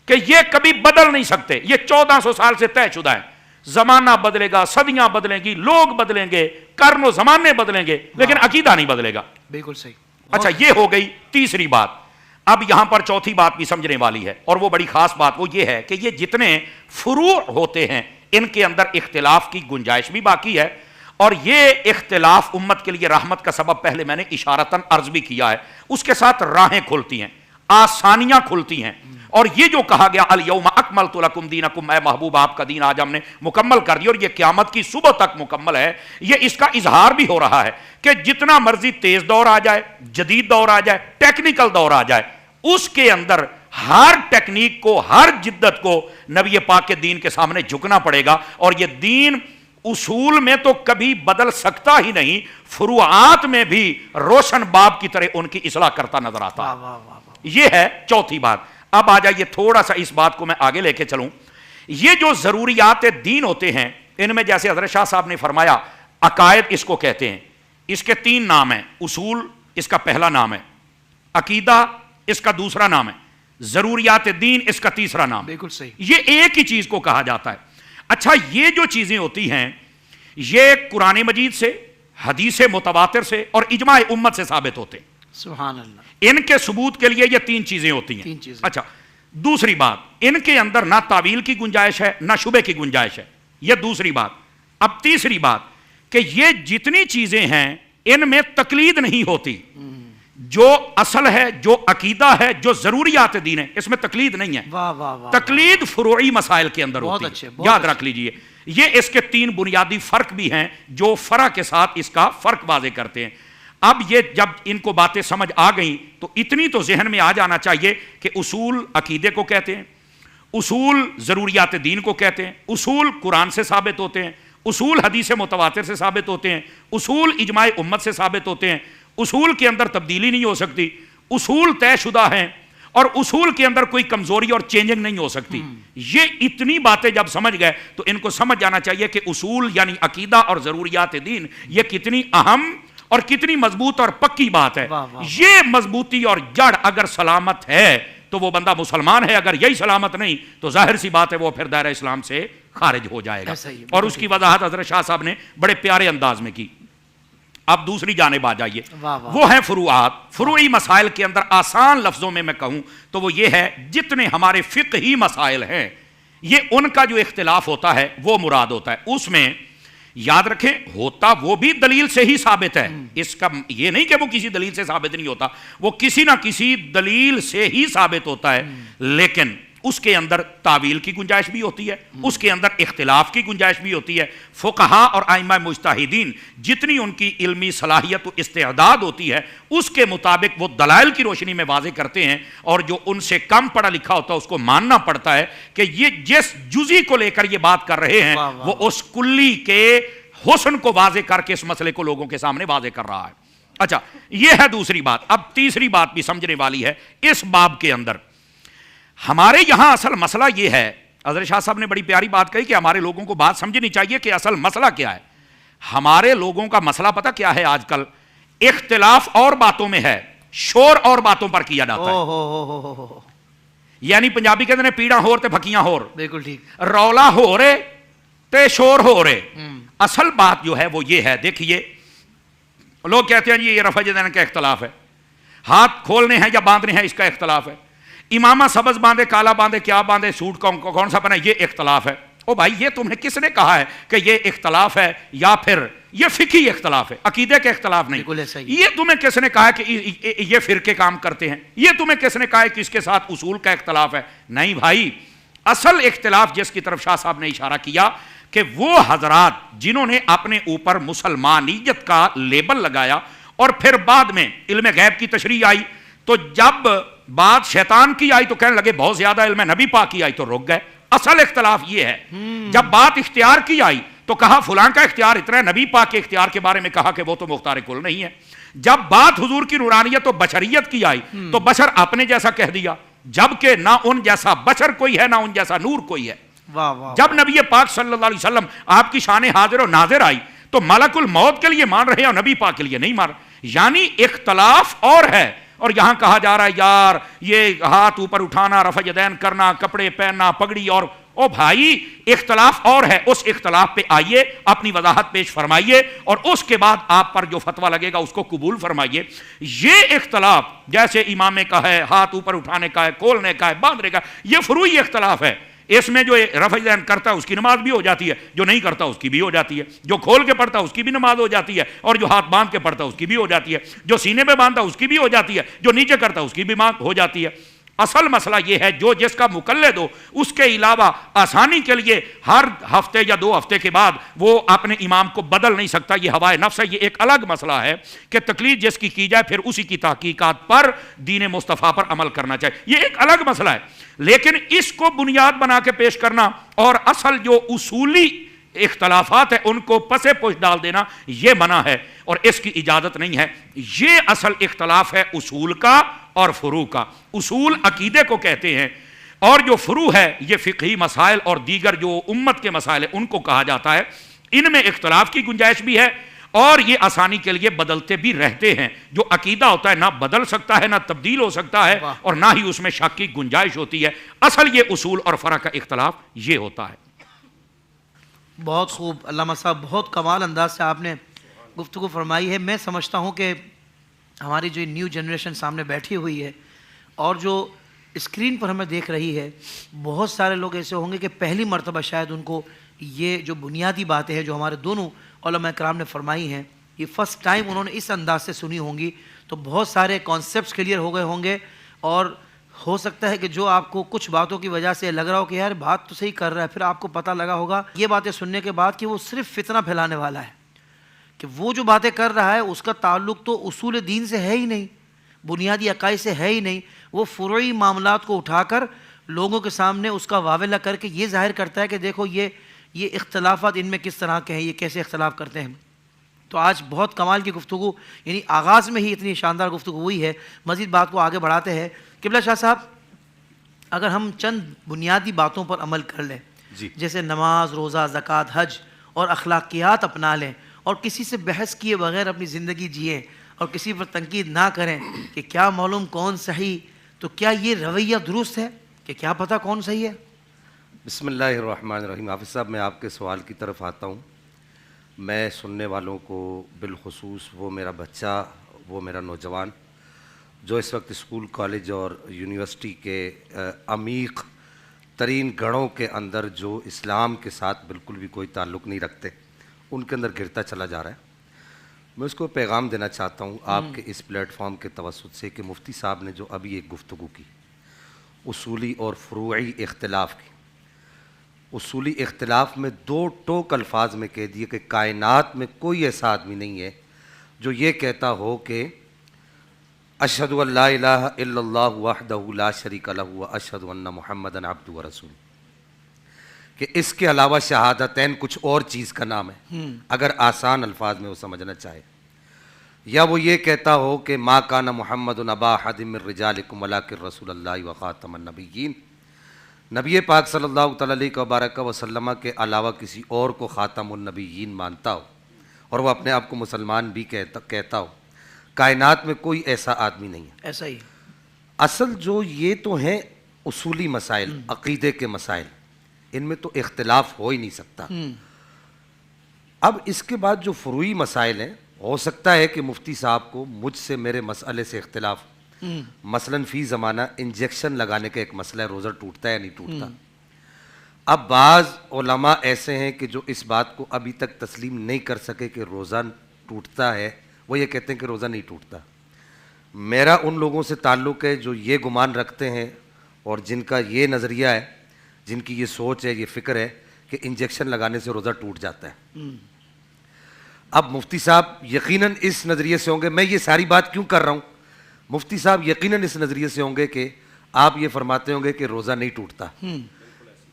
کہ یہ کبھی بدل نہیں سکتے۔ یہ 1400 سال سے طے شدہ ہیں۔ زمانہ بدلے گا، صدیاں بدلیں گی، لوگ بدلیں گے، قرن و زمانے بدلیں گے، لیکن عقیدہ نہیں بدلے گا۔ بالکل صحیح۔ اچھا، یہ ہو گئی تیسری بات۔ اب یہاں پر چوتھی بات بھی سمجھنے والی ہے، اور وہ بڑی خاص بات وہ یہ ہے کہ یہ جتنے فروع ہوتے ہیں ان کے اندر اختلاف کی گنجائش بھی باقی ہے، اور یہ اختلاف امت کے لیے رحمت کا سبب پہلے میں نے اشارتاً عرض بھی کیا ہے۔ اس کے ساتھ راہیں کھلتی ہیں، آسانیاں کھلتی ہیں، اور یہ جو کہا گیا الیوم اکملت لکم دینکم، اے محبوب آپ کا دین آج ہم نے مکمل کر دیا، اور یہ قیامت کی صبح تک مکمل ہے۔ یہ اس کا اظہار بھی ہو رہا ہے کہ جتنا مرضی تیز دور آ جائے، جدید دور آ جائے، ٹیکنیکل دور آ جائے، اس کے اندر ہر ٹیکنیک کو، ہر جدت کو نبی پاک کے دین کے سامنے جھکنا پڑے گا، اور یہ دین اصول میں تو کبھی بدل سکتا ہی نہیں، فروعات میں بھی روشن باب کی طرح ان کی اصلاح کرتا نظر آتا ہے۔ یہ ہے چوتھی بات۔ اب آ جائیے تھوڑا سا اس بات کو میں آگے لے کے چلوں۔ یہ جو ضروریات دین ہوتے ہیں ان میں جیسے حضرت شاہ صاحب نے فرمایا عقائد اس کو کہتے ہیں، اس کے 3 نام ہیں۔ اصول اس کا پہلا نام ہے، عقیدہ اس کا دوسرا نام ہے، ضروریات دین اس کا تیسرا نام. بالکل صحیح. یہ ایک ہی چیز کو کہا جاتا ہے. اچھا یہ جو چیزیں ہوتی ہیں یہ قرآن مجید سے، حدیث متواتر سے اور اجماع امت سے ثابت ہوتے ہیں. سبحان اللہ. ان کے ثبوت کے لیے یہ تین چیزیں ہوتی ہیں. تین چیزیں. اچھا دوسری بات، ان کے اندر نہ تعویل کی گنجائش ہے نہ شبہ کی گنجائش ہے. یہ دوسری بات. اب تیسری بات کہ یہ جتنی چیزیں ہیں ان میں تقلید نہیں ہوتی. جو اصل ہے، جو عقیدہ ہے، جو ضروریات دین ہے، اس میں تقلید نہیں ہے. واہ واہ واہ. تقلید فروعی مسائل کے اندر بہت ہوتی اچھے، ہے. بہت یاد اچھے. رکھ لیجئے یہ اس کے تین بنیادی فرق بھی ہیں جو فرع کے ساتھ اس کا فرق واضح کرتے ہیں. اب یہ جب ان کو باتیں سمجھ آ گئیں تو اتنی تو ذہن میں آ جانا چاہیے کہ اصول عقیدے کو کہتے ہیں، اصول ضروریات دین کو کہتے ہیں، اصول قرآن سے ثابت ہوتے ہیں، اصول حدیث متواتر سے ثابت ہوتے ہیں، اصول اجماع امت سے ثابت ہوتے ہیں، اصول کے اندر تبدیلی نہیں ہو سکتی، اصول طے شدہ ہیں اور اصول کے اندر کوئی کمزوری اور چینجنگ نہیں ہو سکتی. یہ اتنی باتیں جب سمجھ گئے تو ان کو سمجھ جانا چاہیے کہ اصول یعنی عقیدہ اور ضروریات دین یہ کتنی اہم اور کتنی مضبوط اور پکی بات ہے. واہ واہ. یہ مضبوطی اور جڑ اگر سلامت ہے تو وہ بندہ مسلمان ہے، اگر یہی سلامت نہیں تو ظاہر سی بات ہے وہ پھر دائرہ اسلام سے خارج ہو جائے گا. ایسا ہی ہے. اور اس کی وضاحت حضرت شاہ صاحب نے بڑے پیارے انداز میں کی. اب دوسری جانب آ جائیے، واہ واہ. وہ ہے فروعات. فروعی مسائل کے اندر آسان لفظوں میں کہوں تو وہ یہ ہے جتنے ہمارے فقہی مسائل ہیں یہ ان کا جو اختلاف ہوتا ہے وہ مراد ہوتا ہے. اس میں یاد رکھیں ہوتا وہ بھی دلیل سے ہی ثابت ہے. اس کا یہ نہیں کہ وہ کسی دلیل سے ثابت نہیں ہوتا، وہ کسی نہ کسی دلیل سے ہی ثابت ہوتا ہے، لیکن اس کے اندر تعویل کی گنجائش بھی ہوتی ہے، اس کے اندر اختلاف کی گنجائش بھی ہوتی ہے. فقہا اور ائمہ مجتہدین جتنی ان کی علمی صلاحیت و استعداد ہوتی ہے اس کے مطابق وہ دلائل کی روشنی میں واضح کرتے ہیں، اور جو ان سے کم پڑھا لکھا ہوتا ہے اس کو ماننا پڑتا ہے کہ یہ جس جزئی کو لے کر یہ بات کر رہے ہیں وہ اس کلی کے حسن کو واضح کر کے اس مسئلے کو لوگوں کے سامنے واضح کر رہا ہے. اچھا یہ ہے دوسری بات. اب تیسری بات بھی سمجھنے والی ہے اس باب کے اندر. ہمارے یہاں اصل مسئلہ یہ ہے، حضرت شاہ صاحب نے بڑی پیاری بات کہی کہ ہمارے لوگوں کو بات سمجھنی چاہیے کہ اصل مسئلہ کیا ہے. ہمارے لوگوں کا مسئلہ پتہ کیا ہے؟ آج کل اختلاف اور باتوں میں ہے، شور اور باتوں پر کیا جاتا ہے. یعنی پنجابی کہتے ہیں پیڑاں ہور تے پھکیاں ہور. بالکل ٹھیک. رولا ہو رہے تے شور ہو رہے. اصل بات جو ہے وہ یہ ہے، دیکھیے لوگ کہتے ہیں جی یہ رفع یدین کا اختلاف ہے، ہاتھ کھولنے ہیں یا باندھنے ہیں اس کا اختلاف ہے، امامہ سبز باندھے کالا باندھے کیا باندھے سوٹ کون سا پہنے یہ اختلاف ہے. او بھائی یہ تم نے کس نے کہا ہے کہ یہ اختلاف ہے یا پھر یہ فقہی اختلاف ہے، عقیدے کے اختلاف نہیں. یہ تمہیں کس نے کہا کہ یہ فرقے کام کرتے ہیں؟ یہ تمہیں کس نے کہا ہے کہ اس کے ساتھ اصول کا اختلاف ہے؟ نہیں بھائی، اصل اختلاف جس کی طرف شاہ صاحب نے اشارہ کیا کہ وہ حضرات جنہوں نے اپنے اوپر مسلمانیت کا لیبل لگایا اور پھر بعد میں علم غیب کی تشریح آئی تو جب بات شیطان کی آئی تو کہنے لگے بہت زیادہ علم نبی پاک کی آئی تو رک گئے. اصل اختلاف یہ ہے. جب بات اختیار کی آئی تو کہا فلاں کا اختیار اتنا ہے، نبی پاک کے اختیار کے بارے میں کہا کہ وہ تو مختار کل نہیں ہے. جب بات حضور کی نورانیت و بشریت کی آئی تو بشر اپنے جیسا کہہ دیا، جبکہ نہ ان جیسا بشر کوئی ہے نہ ان جیسا نور کوئی ہے. جب نبی پاک صلی اللہ علیہ وسلم آپ کی شان حاضر و ناظر آئی تو ملک الموت کے لیے مان رہے ہیں اور نبی پاک کے لیے نہیں مان رہے. یعنی اختلاف اور ہے، اور یہاں کہا جا رہا ہے یار یہ ہاتھ اوپر اٹھانا، رفع یدین کرنا، کپڑے پہننا، پگڑی، اور او بھائی اختلاف اور ہے. اس اختلاف پہ آئیے، اپنی وضاحت پیش فرمائیے اور اس کے بعد آپ پر جو فتویٰ لگے گا اس کو قبول فرمائیے. یہ اختلاف جیسے امامے کا ہے، ہاتھ اوپر اٹھانے کا ہے، کھولنے کا ہے، باندھنے کا، یہ فروعی اختلاف ہے. اس میں جو رفع یدین کرتا ہے اس کی نماز بھی ہو جاتی ہے، جو نہیں کرتا اس کی بھی ہو جاتی ہے، جو کھول کے پڑھتا ہے اس کی بھی نماز ہو جاتی ہے، اور جو ہاتھ باندھ کے پڑھتا ہے اس کی بھی ہو جاتی ہے، جو سینے پہ باندھتا ہے اس کی بھی ہو جاتی ہے، جو نیچے کرتا ہے اس کی بھی ہو جاتی ہے. اصل مسئلہ یہ ہے جو جس کا مقلد ہو اس کے علاوہ آسانی کے لیے ہر ہفتے یا 2 ہفتے کے بعد وہ اپنے امام کو بدل نہیں سکتا. یہ ہوائے نفس ہے. یہ ایک الگ مسئلہ ہے کہ تقلید جس کی جائے پھر اسی کی تحقیقات پر دین مصطفیٰ پر عمل کرنا چاہیے. یہ ایک الگ مسئلہ ہے، لیکن اس کو بنیاد بنا کے پیش کرنا اور اصل جو اصولی اختلافات ہیں ان کو پسے پوش ڈال دینا یہ منع ہے اور اس کی اجازت نہیں ہے. یہ اصل اختلاف ہے اصول کا اور فروع کا. اصول عقیدے کو کہتے ہیں اور جو فروع ہے یہ فقہی مسائل اور دیگر جو امت کے مسائل ہیں ان کو کہا جاتا ہے. ان میں اختلاف کی گنجائش بھی ہے اور یہ آسانی کے لیے بدلتے بھی رہتے ہیں. جو عقیدہ ہوتا ہے نہ بدل سکتا ہے نہ تبدیل ہو سکتا ہے اور نہ ہی اس میں شک کی گنجائش ہوتی ہے. اصل یہ اصول اور فرع کا اختلاف یہ ہوتا ہے. بہت خوب علامہ صاحب، بہت کمال انداز سے آپ نے گفتگو فرمائی ہے. میں سمجھتا ہوں کہ ہماری جو نیو جنریشن سامنے بیٹھی ہوئی ہے اور جو اسکرین پر ہمیں دیکھ رہی ہے، بہت سارے لوگ ایسے ہوں گے کہ پہلی مرتبہ شاید ان کو یہ جو بنیادی باتیں ہیں جو ہمارے دونوں علماء کرام نے فرمائی ہیں، یہ فرسٹ ٹائم انہوں نے اس انداز سے سنی ہوں گی. تو بہت سارے کانسیپٹس کلیئر ہو گئے ہوں گے، اور ہو سکتا ہے کہ جو آپ کو کچھ باتوں کی وجہ سے لگ رہا ہو کہ یار بات تو صحیح کر رہا ہے، پھر آپ کو پتہ لگا ہوگا یہ باتیں سننے کے بعد کہ وہ صرف فتنہ پھیلانے والا ہے، کہ وہ جو باتیں کر رہا ہے اس کا تعلق تو اصول دین سے ہے ہی نہیں، بنیادی عقائد سے ہے ہی نہیں. وہ فروعی معاملات کو اٹھا کر لوگوں کے سامنے اس کا واویلا کر کے یہ ظاہر کرتا ہے کہ دیکھو یہ اختلافات ان میں کس طرح کے ہیں، یہ کیسے اختلاف کرتے ہیں. تو آج بہت کمال کی گفتگو، یعنی آغاز میں ہی اتنی شاندار گفتگو ہوئی ہے. مزید بات کو آگے بڑھاتے ہیں. قبلہ شاہ صاحب، اگر ہم چند بنیادی باتوں پر عمل کر لیں، جیسے نماز، روزہ، زکوٰۃ، حج اور اخلاقیات اپنا لیں اور کسی سے بحث کیے بغیر اپنی زندگی جئیں اور کسی پر تنقید نہ کریں کہ کیا معلوم کون صحیح، تو کیا یہ رویہ درست ہے کہ کیا پتہ کون صحیح ہے؟ بسم اللہ الرحمن الرحیم. حافظ صاحب، میں آپ کے سوال کی طرف آتا ہوں. میں سننے والوں کو بالخصوص وہ میرا بچہ، وہ میرا نوجوان جو اس وقت اسکول، کالج اور یونیورسٹی کے عمیق ترین گڑھوں کے اندر جو اسلام کے ساتھ بالکل بھی کوئی تعلق نہیں رکھتے، ان کے اندر گرتا چلا جا رہا ہے. میں اس کو پیغام دینا چاہتا ہوں آپ کے اس پلیٹ فارم کے توسط سے کہ مفتی صاحب نے جو ابھی ایک گفتگو کی اصولی اور فروعی اختلاف کی، اصولی اختلاف میں دو ٹوک الفاظ میں کہہ دیے کہ کائنات میں کوئی ایسا آدمی نہیں ہے جو یہ کہتا ہو کہ اشہد ان لا الہ الا اللہ وحدہ لا شریک لہ واشہد ان محمدا عبدہ ورسولہ، کہ اس کے علاوہ شہادتین کچھ اور چیز کا نام ہے اگر آسان الفاظ میں وہ سمجھنا چاہے. یا وہ یہ کہتا ہو کہ ما کان محمد ابا احد من رجالکم ولکن رسول اللہ وخاتم النبیین، نبی پاک صلی اللہ تعالیٰ علیہ وبارک وسلم کے علاوہ کسی اور کو خاتم النبیین مانتا ہو اور وہ اپنے آپ کو مسلمان بھی کہتا ہو. کائنات میں کوئی ایسا آدمی نہیں ہے. ایسا ہی اصل جو یہ تو ہیں اصولی مسائل، عقیدے کے مسائل، ان میں تو اختلاف ہو ہی نہیں سکتا. اب اس کے بعد جو فروعی مسائل ہیں، ہو سکتا ہے کہ مفتی صاحب کو مجھ سے میرے مسئلے سے اختلاف، مثلا فی زمانہ انجیکشن لگانے کا ایک مسئلہ ہے، روزہ ٹوٹتا ہے یا نہیں ٹوٹتا. اب بعض علماء ایسے ہیں کہ جو اس بات کو ابھی تک تسلیم نہیں کر سکے کہ روزہ ٹوٹتا ہے، وہ یہ کہتے ہیں کہ روزہ نہیں ٹوٹتا. میرا ان لوگوں سے تعلق ہے جو یہ گمان رکھتے ہیں اور جن کا یہ نظریہ ہے، جن کی یہ سوچ ہے، یہ فکر ہے کہ انجیکشن لگانے سے روزہ ٹوٹ جاتا ہے. اب مفتی صاحب یقیناً اس نظریے سے ہوں گے، میں یہ ساری بات کیوں کر رہا ہوں، مفتی صاحب یقیناً اس نظریے سے ہوں گے کہ آپ یہ فرماتے ہوں گے کہ روزہ نہیں ٹوٹتا.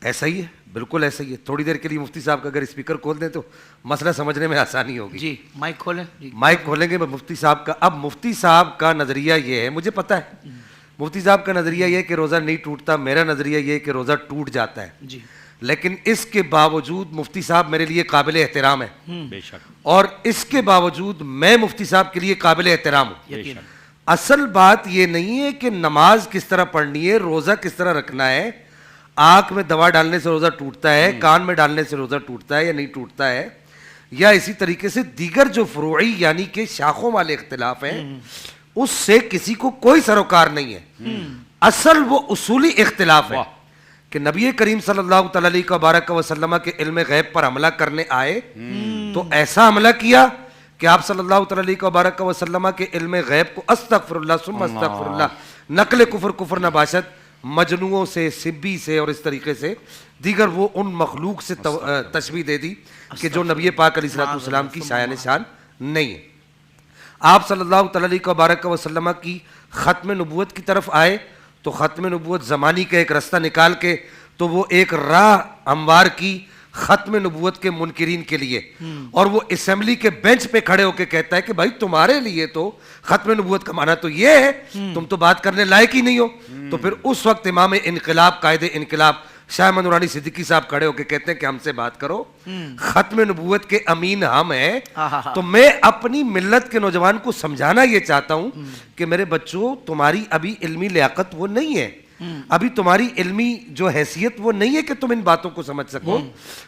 ایسا ہی ہے، بالکل ایسا ہی ہے. تھوڑی دیر کے لیے مفتی صاحب کا اگر اسپیکر کھول دیں تو مسئلہ سمجھنے میں آسانی ہوگی. جی مائک کھولیں. مائک کھولیں گے مفتی صاحب کا. اب مفتی صاحب کا نظریہ یہ ہے، مجھے پتہ ہے مفتی صاحب کا نظریہ یہ ہے کہ روزہ نہیں ٹوٹتا، میرا نظریہ یہ ہے کہ روزہ ٹوٹ جاتا ہے. جی، لیکن اس کے باوجود مفتی صاحب میرے لیے قابل احترام ہے، بے شک، اور اس کے باوجود میں مفتی صاحب کے لیے قابل احترام ہوں. یقین. اصل بات یہ نہیں ہے کہ نماز کس طرح پڑھنی ہے، روزہ کس طرح رکھنا ہے، آنکھ میں دوا ڈالنے سے روزہ ٹوٹتا ہے، کان میں ڈالنے سے روزہ ٹوٹتا ہے یا نہیں ٹوٹتا ہے، یا اسی طریقے سے دیگر جو فروعی یعنی کہ شاخوں والے اختلاف ہیں اس سے کسی کو کوئی سروکار نہیں ہے. اصل وہ اصولی اختلاف ہے کہ نبی کریم صلی اللہ تعالیٰ علیہ وبارک وسلم کے علم غیب پر حملہ کرنے آئے تو ایسا حملہ کیا کہ آپ صلی اللہ تعالیٰ علیہ وبارک وسلم کے علم غیب کو استغفر اللہ ثم استغفر اللہ، نقل کفر نباشت، مجنوؤں سے، سبی سے اور اس طریقے سے دیگر وہ ان مخلوق سے تشبیہ دے دی کہ جو نبی پاک علیہ السلام کی شایان شان نہیں ہے. آپ صلی اللہ تعالیٰ علیہ وبارک وسلم کی ختم نبوت کی طرف آئے تو ختم نبوت زمانی کا ایک رستہ نکال کے تو وہ ایک راہ ہموار کی ختم نبوت کے منکرین کے لیے، اور وہ اسمبلی کے بینچ پہ کھڑے ہو کے کہتا ہے کہ بھائی تمہارے لیے تو ختم نبوت کا معنی تو یہ ہے، تم تو بات کرنے لائق ہی نہیں ہو. تو پھر اس وقت امام انقلاب، قائد انقلاب شاہ احمد نورانی صدیقی صاحب کھڑے ہو کے کہتے ہیں کہ ہم سے بات کرو, ختم نبوت کے امین ہم ہیں. تو میں اپنی ملت کے نوجوان کو سمجھانا یہ چاہتا ہوں کہ میرے بچوں, تمہاری ابھی علمی لیاقت وہ نہیں ہے, ابھی تمہاری علمی جو حیثیت وہ نہیں ہے کہ تم ان باتوں کو سمجھ سکو.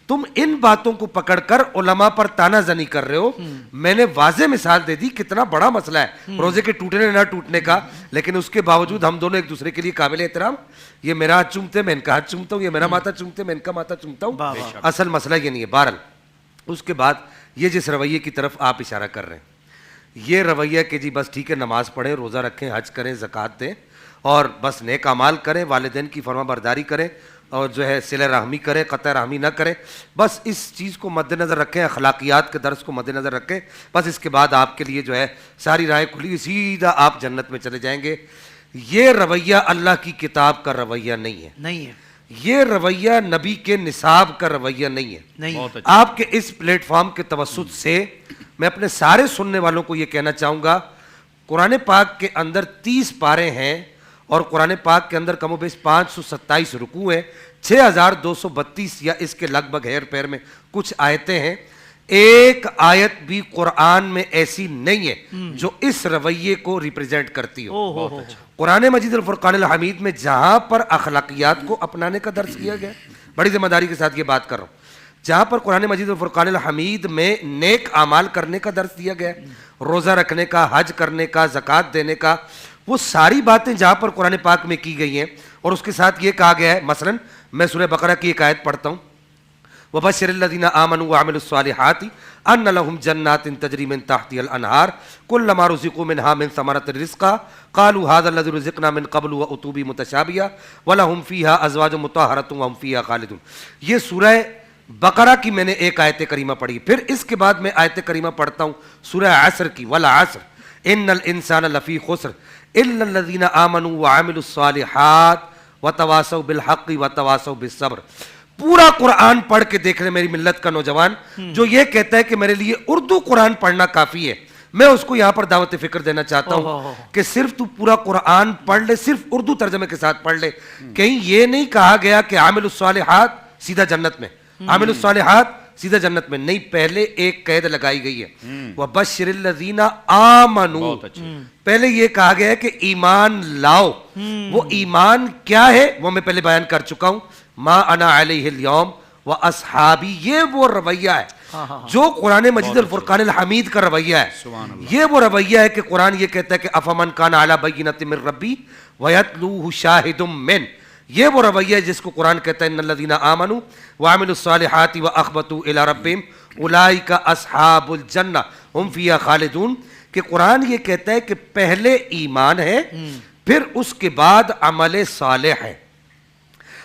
تم ان باتوں کو پکڑ کر علماء پر تانا زنی کر رہے ہو. میں نے واضح مثال دے دی کتنا بڑا مسئلہ ہے روزے کے ٹوٹنے نہ ٹوٹنے کا, لیکن اس کے باوجود ہم دونوں ایک دوسرے کے لیے قابل احترام. یہ میرا ہاتھ چومتے میں ان کا ہاتھ چومتا ہوں, یہ میرا ماتھا چومتے میں ان کا ماتھا چومتا ہوں. اصل مسئلہ یہ نہیں ہے. بہرحال اس کے بعد یہ جس رویے کی طرف آپ اشارہ کر رہے ہیں, یہ رویہ کہ جی بس ٹھیک ہے, نماز پڑھیں, روزہ رکھیں, حج کریں, زکوٰۃ دیں اور بس نیک اعمال کریں, والدین کی فرما برداری کریں اور جو ہے صلہ رحمی کریں, قطع رحمی نہ کریں, بس اس چیز کو مد نظر رکھیں, اخلاقیات کے درس کو مد نظر رکھیں, بس اس کے بعد آپ کے لیے جو ہے ساری راہیں کھلی, سیدھا آپ جنت میں چلے جائیں گے. یہ رویہ اللہ کی کتاب کا رویہ نہیں ہے, نہیں ہے. یہ رویہ نبی کے نصاب کا رویہ نہیں ہے. نہیں. آپ کے اس پلیٹ فارم کے توسط سے میں اپنے سارے سننے والوں کو یہ کہنا چاہوں گا, قرآن پاک کے اندر 30 پارے ہیں اور قرآن پاک کے اندر کم و بیش 527 رکوع ہیں, 6232 یا اس کے لگ بھگ ہیر پیر میں کچھ آیتیں ہیں. ایک آیت بھی قرآن میں ایسی نہیں ہے جو اس رویے کو ریپریزنٹ کرتی ہو. قرآن مجید الفرقان الحمید میں جہاں پر اخلاقیات کو اپنانے کا درس کیا گیا, بڑی ذمہ داری کے ساتھ یہ بات کر رہا ہوں, جہاں پر قرآن مجید الفرقان الحمید میں نیک اعمال کرنے کا درس دیا گیا, روزہ رکھنے کا, حج کرنے کا, زکوٰۃ دینے کا, وہ ساری باتیں جہاں پر قرآن پاک میں کی گئی ہیں. اور اس کے ساتھ یہ کہا گیا ہے, مثلا میں سورہ بقرہ کی ایک آیت پڑھتا ہوں, وَبَشِّرِ الَّذِينَ آمَنُوا وَعَمِلُوا الصَّالِحَاتِ أَنَّ لَهُمْ جَنَّاتٍ تَجْرِي مِن تَحْتِهَا الْأَنْهَارُ كُلَّمَا رُزِقُوا مِنْهَا مِن ثَمَرَةٍ رِزْقًا قَالُوا هَذَا الَّذِي رُزِقْنَا مِن قَبْلُ وَأُتُوا بِهِ مُتَشَابِهًا وَلَهُمْ فِيهَا أَزْوَاجٌ مُطَهَّرَةٌ وَهُمْ فِيهَا خَالِدُونَ. یہ سورہ بقرہ کی میں نے ایک آیت کریمہ پڑھی, پھر اس کے بعد میں آیت کریمہ پڑھتا ہوں سورہ عصر کی, وَالْعَصْرِ إِنَّ الْإِنسَانَ لَفِي خُسْرٍ إِلَّا الَّذِينَ آمَنُوا وَعَمِلُوا الصَّالِحَاتِ وَتَوَاصَوْا بِالْحَقِّ وَتَوَاصَوْا بِالصَّبْرِ. پورا قرآن پڑھ کے دیکھ لیں میری ملت کا نوجوان جو یہ کہتا ہے کہ میرے لیے اردو قرآن پڑھنا کافی ہے, میں اس کو یہاں پر دعوت فکر دینا چاہتا ہوں کہ صرف تو پورا قرآن پڑھ لے, صرف اردو ترجمے کے ساتھ پڑھ لے. کہیں یہ نہیں کہا گیا کہ عامل الصالحات سیدھا جنت میں, عامل الصالحات سیدھا جنت میں نہیں, پہلے ایک قید لگائی گئی ہے, وَبَشِّرِ الَّذِينَ آمَنُوا. پہلے یہ کہا گیا ہے کہ ایمان لاؤ. وہ ایمان کیا ہے وہ میں پہلے بیان کر چکا ہوں, ما انا علیہ اليوم واصحابی. یہ وہ رویہ ہے جو قرآن مجید الفرقان الحمید کا رویہ ہے. یہ وہ رویہ ہے کہ قرآن یہ کہتا ہے کہ افمن کان علی بینۃ من ربی ویتلوہ شاہد من. یہ وہ رویہ ہے جس کو قرآن کہتا ہے ان الذین آمنوا وعملوا الصالحات واخبتوا الی ربہم اولئک اصحاب الجنہ ہم فیہا خالدون. کہ قرآن یہ کہتا ہے کہ پہلے ایمان ہے, پھر اس کے بعد عمل صالح ہے.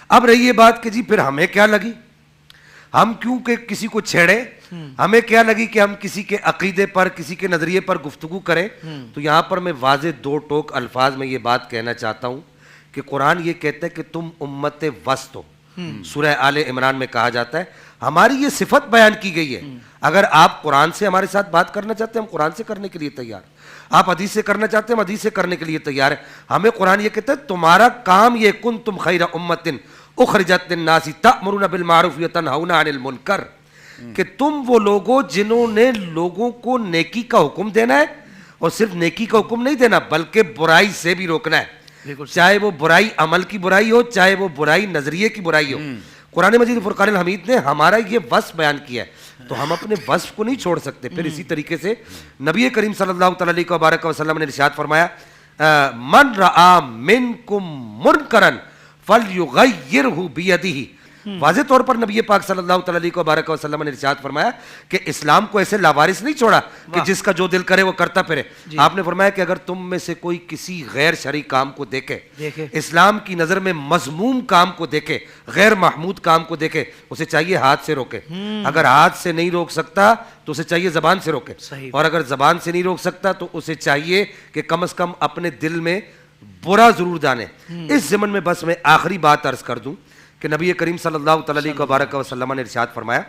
اب رہی یہ بات کہ جی پھر ہمیں کیا لگی, ہم کیوں کہ کسی کو چھیڑے, ہمیں کیا لگی کہ ہم کسی کے عقیدے پر, کسی کے نظریے پر گفتگو کریں. تو یہاں پر میں واضح 2 ٹوک الفاظ میں یہ بات کہنا چاہتا ہوں کہ قرآن یہ کہتا ہے کہ تم امت وسط ہو. سورہ آل عمران میں کہا جاتا ہے, ہماری یہ صفت بیان کی گئی ہے. اگر آپ قرآن سے ہمارے ساتھ بات کرنا چاہتے ہیں ہم قرآن سے کرنے کے لیے تیار, آپ حدیث سے کرنا چاہتے ہیں ہم حدیث سے کرنے کے لیے تیار ہیں. ہمیں قرآن یہ کہتا ہے تمہارا کام یہ کنتم خیر امۃ اخرجت للناس تأمرون بالمعروف وتنہون عن المنکر, کہ تم وہ لوگوں جنہوں نے لوگوں کو نیکی کا حکم دینا ہے, اور صرف نیکی کا حکم نہیں دینا بلکہ برائی سے بھی روکنا ہے. چاہے وہ برائی عمل کی برائی ہو, چاہے وہ برائی نظریے کی برائی ہو. قرآن مجید فرقان الحمید نے ہمارا یہ وصف بیان کیا ہے, تو ہم اپنے وصف کو نہیں چھوڑ سکتے. پھر اسی طریقے سے نبی کریم صلی اللہ تعالی علیہ وسلم نے ارشاد فرمایا, من رآ منکم منکرا فلیغیرہ بیدہ. واضح طور پر نبی پاک صلی اللہ تعالی علیہ وسلم نے ارشاد فرمایا کہ اسلام کو ایسے لاوارث نہیں چھوڑا کہ جس کا جو دل کرے وہ کرتا پھرے. آپ نے فرمایا کہ اگر تم میں سے کوئی کسی غیر شرعی کام کو دیکھے, اسلام کی نظر میں مذموم کام کو دیکھے, غیر محمود کام کو دیکھے, اسے چاہیے ہاتھ سے روکے. اگر ہاتھ سے نہیں روک سکتا تو اسے چاہیے زبان سے روکے, اور اگر زبان سے نہیں روک سکتا تو اسے چاہیے کہ کم از کم اپنے دل میں برا ضرور جانے. اس ضمن میں بس میں آخری بات عرض کر دوں کہ نبی کریم صلی اللہ تعالی علیہ وسلم نے ارشاد فرمایا,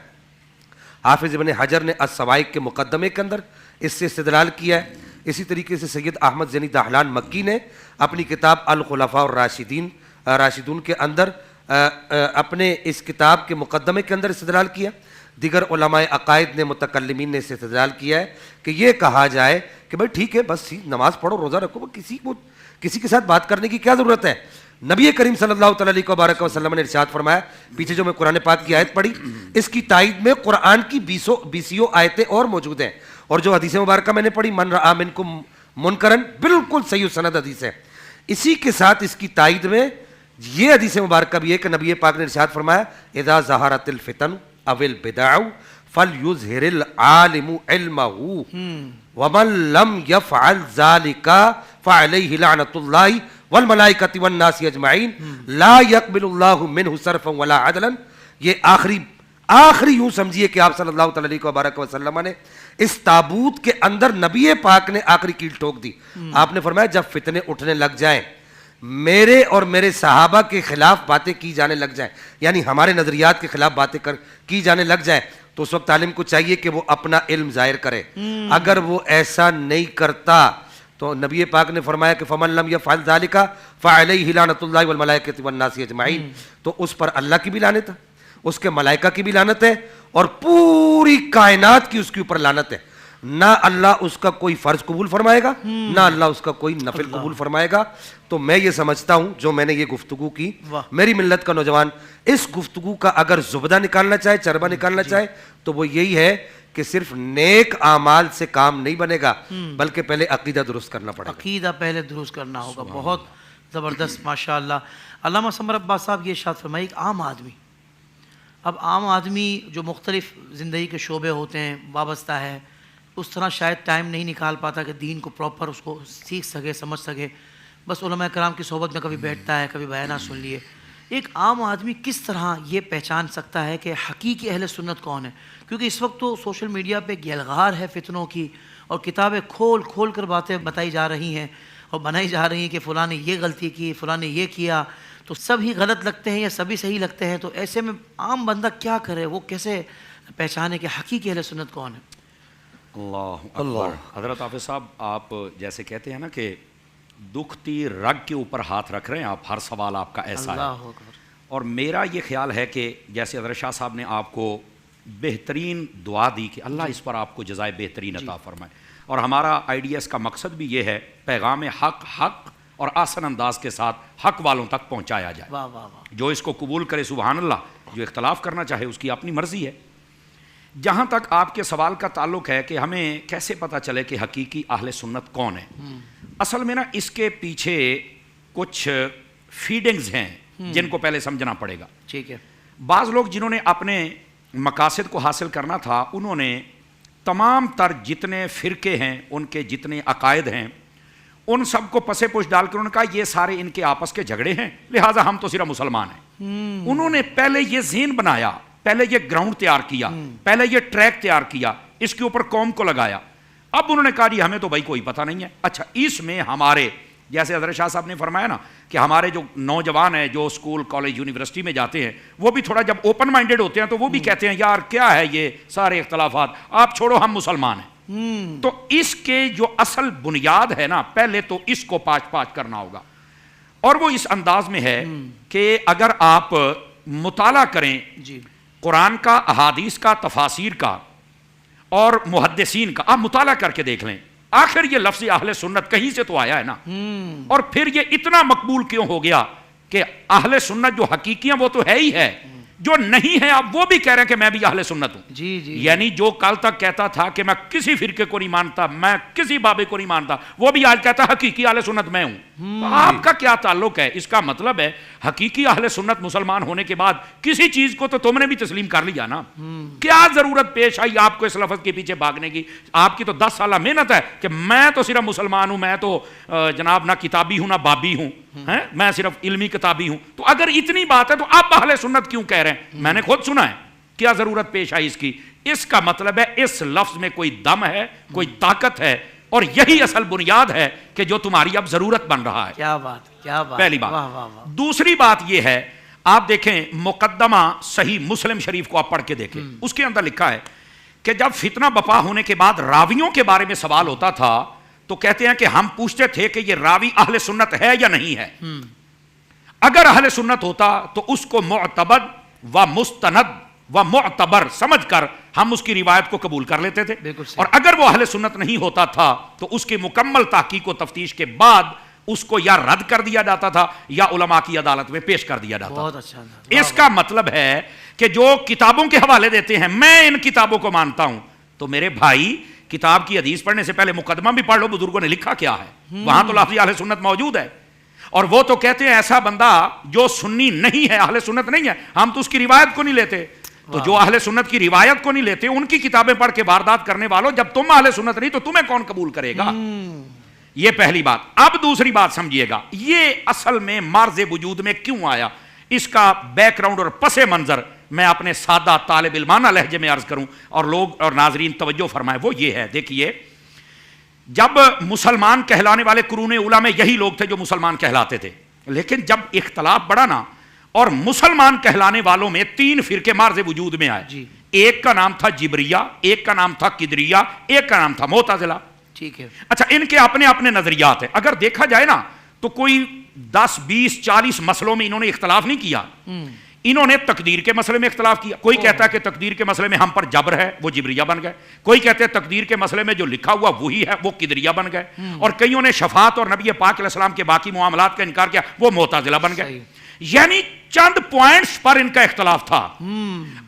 حافظ ابن حجر نے السوائق کے مقدمے کے اندر اس سے استدلال کیا ہے. اسی طریقے سے سید احمد زینی دہلان مکی نے اپنی کتاب الخلفاء الراشدون کے اندر اپنے اس کتاب کے مقدمے کے اندر استدلال کیا، دیگر علماء عقائد نے، متکلمین نے اسے استدلال کیا ہے کہ یہ کہا جائے کہ بھائی ٹھیک ہے، بس نماز پڑھو، روزہ رکھو، کسی کے ساتھ بات کرنے کی کیا ضرورت ہے؟ نبی کریم صلی اللہ تعالیٰ علیہ وسلم نے ارشاد فرمایا، پیچھے جو میں قرآن پاک کی آیت پڑھی اس کی تائید میں قرآن کی بیسیوں آیتیں اور موجود ہیں، اور جو حدیث مبارکہ میں نے پڑھی من رأى منکم منکرن، بالکل صحیح سند حدیث ہے۔ اسی کے ساتھ اس کی تائید میں یہ حدیث مبارکہ بھی ہے کہ نبی پاک نے ارشاد فرمایا اذا ظہرت الفتن او البدع فلیظہر العالم علمہ ومن لم یفعل ذلک فعلیہ لعنۃ اللہ والملائکۃ والناس اجمعین لا یقبل اللہ منہ صرفا ولا عدلا۔ یہ آخری یوں سمجھیے کہ آپ صلی اللہ تعالیٰ علیہ وسلم نے اس تابوت کے اندر نبی پاک نے آخری کیل ٹھوک دی۔ آپ نے فرمایا جب فتنے اٹھنے لگ جائیں، میرے اور میرے صحابہ کے خلاف باتیں کی جانے لگ جائیں، یعنی ہمارے نظریات کے خلاف باتیں کی جانے لگ جائیں، تو اس وقت عالم کو چاہیے کہ وہ اپنا علم ظاہر کرے۔ اگر وہ ایسا نہیں کرتا تو نبی پاک نے فرمایا کہ فمن لم یفعل ذلک فعلیہ لعنۃ اللہ والملائکۃ والناس اجمعین، تو اس پر اللہ کی بھی لعنت ہے، اس کے ملائکہ کی بھی لعنت ہے، اور پوری کائنات کی اس کے اوپر لعنت ہے۔ نہ اللہ اس کا کوئی فرض قبول فرمائے گا، نہ اللہ اس کا کوئی نفل قبول فرمائے گا۔ تو میں یہ سمجھتا ہوں جو میں نے یہ گفتگو کی، میری ملت کا نوجوان اس گفتگو کا اگر زبدہ نکالنا چاہے، چربہ نکالنا چاہے، تو وہ یہی ہے کہ صرف نیک اعمال سے کام نہیں بنے گا، بلکہ پہلے عقیدہ درست کرنا پڑے گا۔ عقیدہ پہلے درست کرنا ہوگا۔ بہت زبردست، ماشاءاللہ۔ علامہ سمر عباس صاحب یہ ارشاد فرمائے ایک عام آدمی، اب عام آدمی جو مختلف زندگی کے شعبے ہوتے ہیں وابستہ ہے، اس طرح شاید ٹائم نہیں نکال پاتا کہ دین کو پراپر اس کو سیکھ سکے، سمجھ سکے، بس علماء کرام کی صحبت میں کبھی بیٹھتا ہے، کبھی بیانات سن لیے۔ ایک عام آدمی کس طرح یہ پہچان سکتا ہے کہ حقیقی اہل سنت کون ہے؟ کیونکہ اس وقت تو سوشل میڈیا پہ گلغار ہے فتنوں کی، اور کتابیں کھول کھول کر باتیں بتائی جا رہی ہیں اور بنائی جا رہی ہیں کہ فلاں نے یہ غلطی کی، فلاں نے یہ کیا، تو سب ہی غلط لگتے ہیں یا سبھی صحیح لگتے ہیں۔ تو ایسے میں عام بندہ کیا کرے؟ وہ کیسے پہچانے کہ حقیقی اہل سنت کون ہے؟ اللہ اکبر۔ حضرت حافظ صاحب، آپ جیسے کہتے ہیں نا کہ دکھتی رگ کے اوپر ہاتھ رکھ رہے ہیں آپ، ہر سوال آپ کا ایسا ہے۔ اور میرا یہ خیال ہے کہ جیسے حضرت شاہ صاحب نے آپ کو بہترین دعا دی کہ اللہ اس پر آپ کو جزائے بہترین عطا فرمائے، اور ہمارا IDS کا مقصد بھی یہ ہے پیغام حق اور آسن انداز کے ساتھ حق والوں تک پہنچایا جائے۔ جو اس کو قبول کرے سبحان اللہ، جو اختلاف کرنا چاہے اس کی اپنی مرضی ہے۔ جہاں تک آپ کے سوال کا تعلق ہے کہ ہمیں کیسے پتہ چلے کہ حقیقی اہل سنت کون ہے، اصل میں نا اس کے پیچھے کچھ فیڈنگز ہیں جن کو پہلے سمجھنا پڑے گا۔ ٹھیک ہے۔ بعض لوگ جنہوں نے اپنے مقاصد کو حاصل کرنا تھا، انہوں نے تمام تر جتنے فرقے ہیں، ان کے جتنے عقائد ہیں، ان سب کو پسے پوش ڈال کر انہوں نے کہا یہ سارے ان کے آپس کے جھگڑے ہیں، لہٰذا ہم تو صرف مسلمان ہیں۔ انہوں نے پہلے یہ ذہن بنایا، پہلے یہ گراؤنڈ تیار کیا، پہلے یہ ٹریک تیار کیا، اس کے اوپر قوم کو لگایا۔ اب انہوں نے کہا جی ہمیں تو بھائی کوئی پتہ نہیں ہے۔ اچھا، اس میں ہمارے جیسے حضرت شاہ صاحب نے فرمایا نا کہ ہمارے جو نوجوان ہیں جو اسکول کالج یونیورسٹی میں جاتے ہیں، وہ بھی تھوڑا جب اوپن مائنڈیڈ ہوتے ہیں تو وہ بھی کہتے ہیں یار کیا ہے یہ سارے اختلافات، آپ چھوڑو ہم مسلمان ہیں۔ تو اس کے جو اصل بنیاد ہے نا، پہلے تو اس کو پاش کرنا ہوگا، اور وہ اس انداز میں ہے کہ اگر آپ مطالعہ کریں قرآن کا، احادیث کا، تفاسیر کا اور محدثین کا، آپ مطالعہ کر کے دیکھ لیں، آخر یہ لفظ اہل سنت کہیں سے تو آیا ہے نا، اور پھر یہ اتنا مقبول کیوں ہو گیا کہ اہل سنت جو حقیقی ہیں وہ تو ہے ہی ہے، جو نہیں ہے اب وہ بھی کہہ رہے ہیں کہ میں بھی اہل سنت ہوں۔ یعنی جو کل تک کہتا تھا کہ میں کسی فرقے کو نہیں مانتا، میں کسی بابے کو نہیں مانتا، وہ بھی آج کہتا ہے حقیقی اہل سنت میں ہوں۔ آپ کا کیا تعلق ہے؟ اس کا مطلب ہے حقیقی اہل سنت مسلمان ہونے کے بعد کسی چیز کو تو تم نے بھی تسلیم کر لیا نا، کیا ضرورت پیش آئی آپ کو اس لفظ کے پیچھے بھاگنے کی؟ آپ کی تو 10 سالہ محنت ہے کہ میں تو صرف مسلمان ہوں، میں تو جناب نہ کتابی ہوں نہ بابی ہوں، میں صرف علمی کتابی ہوں۔ تو اگر اتنی بات ہے تو آپ اہل سنت کیوں کہہ رہے ہیں؟ میں نے خود سنا ہے، کیا ضرورت پیش آئی اس کی؟ اس کا مطلب ہے اس لفظ میں کوئی دم ہے، کوئی طاقت ہے، اور یہی اصل بنیاد ہے کہ جو تمہاری اب ضرورت بن رہا ہے۔ کیا بات، کیا بات، پہلی بات۔ دوسری بات یہ ہے، آپ دیکھیں مقدمہ صحیح مسلم شریف کو آپ پڑھ کے دیکھیں، اس کے اندر لکھا ہے کہ جب فتنہ بپا ہونے کے بعد راویوں کے بارے میں سوال ہوتا تھا تو کہتے ہیں کہ ہم پوچھتے تھے کہ یہ راوی اہل سنت ہے یا نہیں ہے۔ اگر اہل سنت ہوتا تو اس کو معتبر و مستند و معتبر سمجھ کر ہم اس کی روایت کو قبول کر لیتے تھے، اور اگر وہ اہل سنت نہیں ہوتا تھا تو اس کی مکمل تحقیق و تفتیش کے بعد اس کو یا رد کر دیا جاتا تھا یا علماء کی عدالت میں پیش کر دیا جاتا بہت تھا۔ اچھا، اس کا مطلب ہے کہ جو کتابوں کے حوالے دیتے ہیں میں ان کتابوں کو مانتا ہوں، تو میرے بھائی کتاب کی حدیث پڑھنے سے پہلے مقدمہ بھی پڑھ لو بزرگوں نے لکھا کیا ہے، وہاں تو لفظ اہل سنت موجود ہے۔ اور وہ تو کہتے ہیں ایسا بندہ جو سنی نہیں ہے، اہل سنت نہیں ہے، ہم تو اس کی روایت کو نہیں لیتے۔ تو جو اہل سنت کی روایت کو نہیں لیتے ان کی کتابیں پڑھ کے واردات کرنے والوں، جب تم اہل سنت نہیں تو تمہیں کون قبول کرے گا؟ یہ پہلی بات۔ اب دوسری بات سمجھیے گا، یہ اصل میں مرض وجود میں کیوں آیا، اس کا بیک گراؤنڈ اور پس منظر میں اپنے سادہ طالب علمانہ لہجے میں عرض کروں اور لوگ اور ناظرین توجہ فرمائیں۔ وہ یہ ہے، دیکھیے جب مسلمان کہلانے والے قرون اولیٰ میں یہی لوگ تھے جو مسلمان کہلاتے تھے، لیکن جب اختلاف بڑھا نا اور مسلمان کہلانے والوں میں 3 فرقے مارز وجود میں آئے، جی۔ ایک کا نام تھا جبریہ، ایک کا نام تھا قدریہ، ایک کا نام تھا معتزلہ۔ ٹھیک ہے، اچھا ان کے اپنے اپنے نظریات ہیں، اگر دیکھا جائے نا تو کوئی 10 20 40 مسئلوں میں انہوں نے اختلاف نہیں کیا۔ انہوں نے تقدیر کے مسئلے میں اختلاف کیا، کوئی کہتا ہے کہ تقدیر کے مسئلے میں ہم پر جبر ہے، وہ جبریہ بن گئے، کوئی کہتے ہیں تقدیر کے مسئلے میں جو لکھا ہوا وہی ہے، وہ قدریہ بن گئے، اور کئیوں نے شفاعت اور نبی پاک علیہ السلام کے باقی معاملات کا انکار کیا، وہ معتزلہ بن گئے۔ یعنی چند پوائنٹس پر ان کا اختلاف تھا۔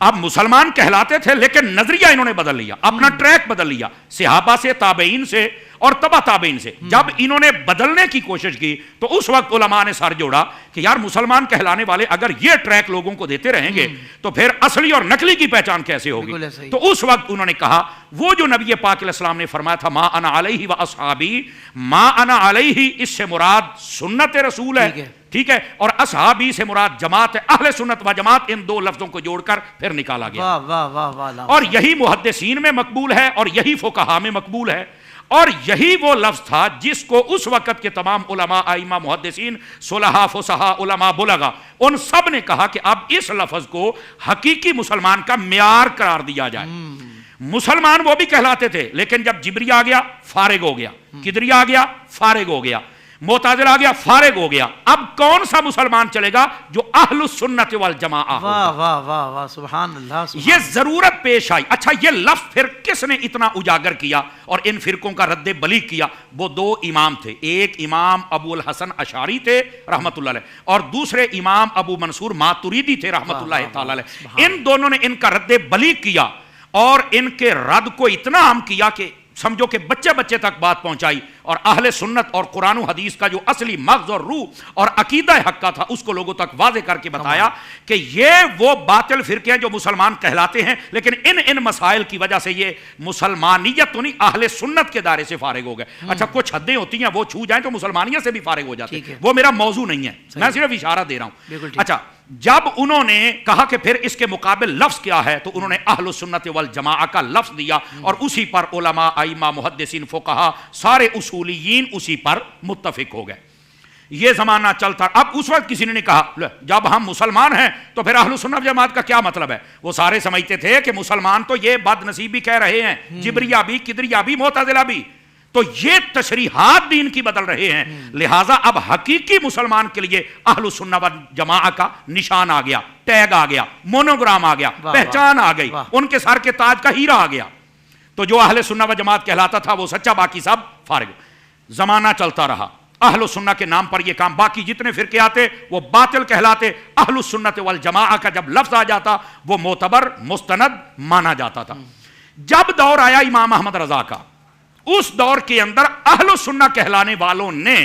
اب مسلمان کہلاتے تھے لیکن نظریہ انہوں نے بدل لیا، اپنا ٹریک بدل لیا، صحابہ سے، تابعین سے اور تبع تابعین سے۔ جب انہوں نے بدلنے کی کوشش کی تو اس وقت علماء نے سر جوڑا کہ یار مسلمان کہلانے والے اگر یہ ٹریک لوگوں کو دیتے رہیں گے تو پھر اصلی اور نقلی کی پہچان کیسے ہوگی؟ تو اس وقت انہوں نے کہا وہ جو نبی پاک علیہ السلام نے فرمایا تھا ما انا علیہ و اصحابی، ما انا علیہ اس سے مراد سنت رسول ہے، ٹھیک ہے، اور اصحابی سے مراد جماعت اہل سنت و جماعت، ان 2 لفظوں کو جوڑ کر پھر نکالا گیا۔ واہ واہ واہ واہ، اور یہی محدثین میں مقبول ہے اور یہی فقہاء میں مقبول ہے، اور یہی وہ لفظ تھا جس کو اس وقت کے تمام علماء، ائمہ، محدثین، صلحاء، فصحاء، علماء، بلغاء، ان سب نے کہا کہ اب اس لفظ کو حقیقی مسلمان کا معیار قرار دیا جائے۔ مسلمان وہ بھی کہلاتے تھے لیکن جب جبری آ گیا فارغ ہو گیا، قدری آ گیا فارغ ہو گیا، معتزلہ آ گیا فارغ ہو گیا۔ اب کون سا مسلمان چلے گا؟ جو اہل السنت والجماعہ ہوگا۔ واہ واہ واہ واہ، سبحان اللہ، سبحان یہ ضرورت پیش آئی۔ اچھا یہ لفظ پھر کس نے اتنا اجاگر کیا اور ان فرقوں کا رد بلیغ کیا؟ وہ 2 امام تھے، ایک امام ابو الحسن اشعری تھے رحمت اللہ علیہ، اور دوسرے امام ابو منصور ماتریدی تھے رحمت اللہ تعالی علیہ۔ ان دونوں نے ان کا رد بلیغ کیا اور ان کے رد کو اتنا عام کیا کہ سمجھو کہ بچے بچے تک بات پہنچائی، اور اہل سنت اور قرآن و حدیث کا جو اصلی مغز اور روح اور عقیدہ حق کا تھا اس کو لوگوں تک واضح کر کے بتایا کہ یہ وہ باطل فرقے ہیں جو مسلمان کہلاتے ہیں، لیکن ان مسائل کی وجہ سے یہ مسلمانیت تو نہیں اہل سنت کے دائرے سے فارغ ہو گئے۔ اچھا کچھ حدیں ہوتی ہیں وہ چھو جائیں تو مسلمانیت سے بھی فارغ ہو جاتے ہیں، وہ میرا موضوع نہیں ہے، میں صرف اشارہ دے رہا ہوں۔ اچھا جب انہوں نے کہا کہ پھر اس کے مقابل لفظ کیا ہے تو انہوں نے اہل السنت والجماعہ کا لفظ دیا، اور اسی پر علماء، ائمہ، محدثین، فقہاء، سارے اصولیین اسی پر متفق ہو گئے۔ یہ زمانہ چلتا، اب اس وقت کسی نے کہا جب ہم مسلمان ہیں تو پھر اہل السنت والجماعت کا کیا مطلب ہے؟ وہ سارے سمجھتے تھے کہ مسلمان تو یہ بد نصیبی کہہ رہے ہیں، جبریہ بھی، قدریہ بھی، معتزلہ بھی، تو یہ تشریحات دین کی بدل رہے ہیں، لہٰذا اب حقیقی مسلمان کے لیے اہل السنت والجماعہ کا نشان آ گیا، ٹیگ آ گیا، مونوگرام آ گیا، پہچان آ گئی، ان کے سر کے تاج کا ہیرا آ گیا۔ تو جو اہل سنت والجماعت کہلاتا تھا وہ سچا، باقی سب فارغ۔ زمانہ چلتا رہا، اہل السنت کے نام پر یہ کام، باقی جتنے فرقے آتے وہ باطل کہلاتے، اہل السنت والجماعہ کا جب لفظ آ جاتا وہ معتبر، مستند مانا جاتا تھا۔ جب دور آیا امام احمد رضا کا، اس دور کے اندر اہل السنت کہلانے والوں نے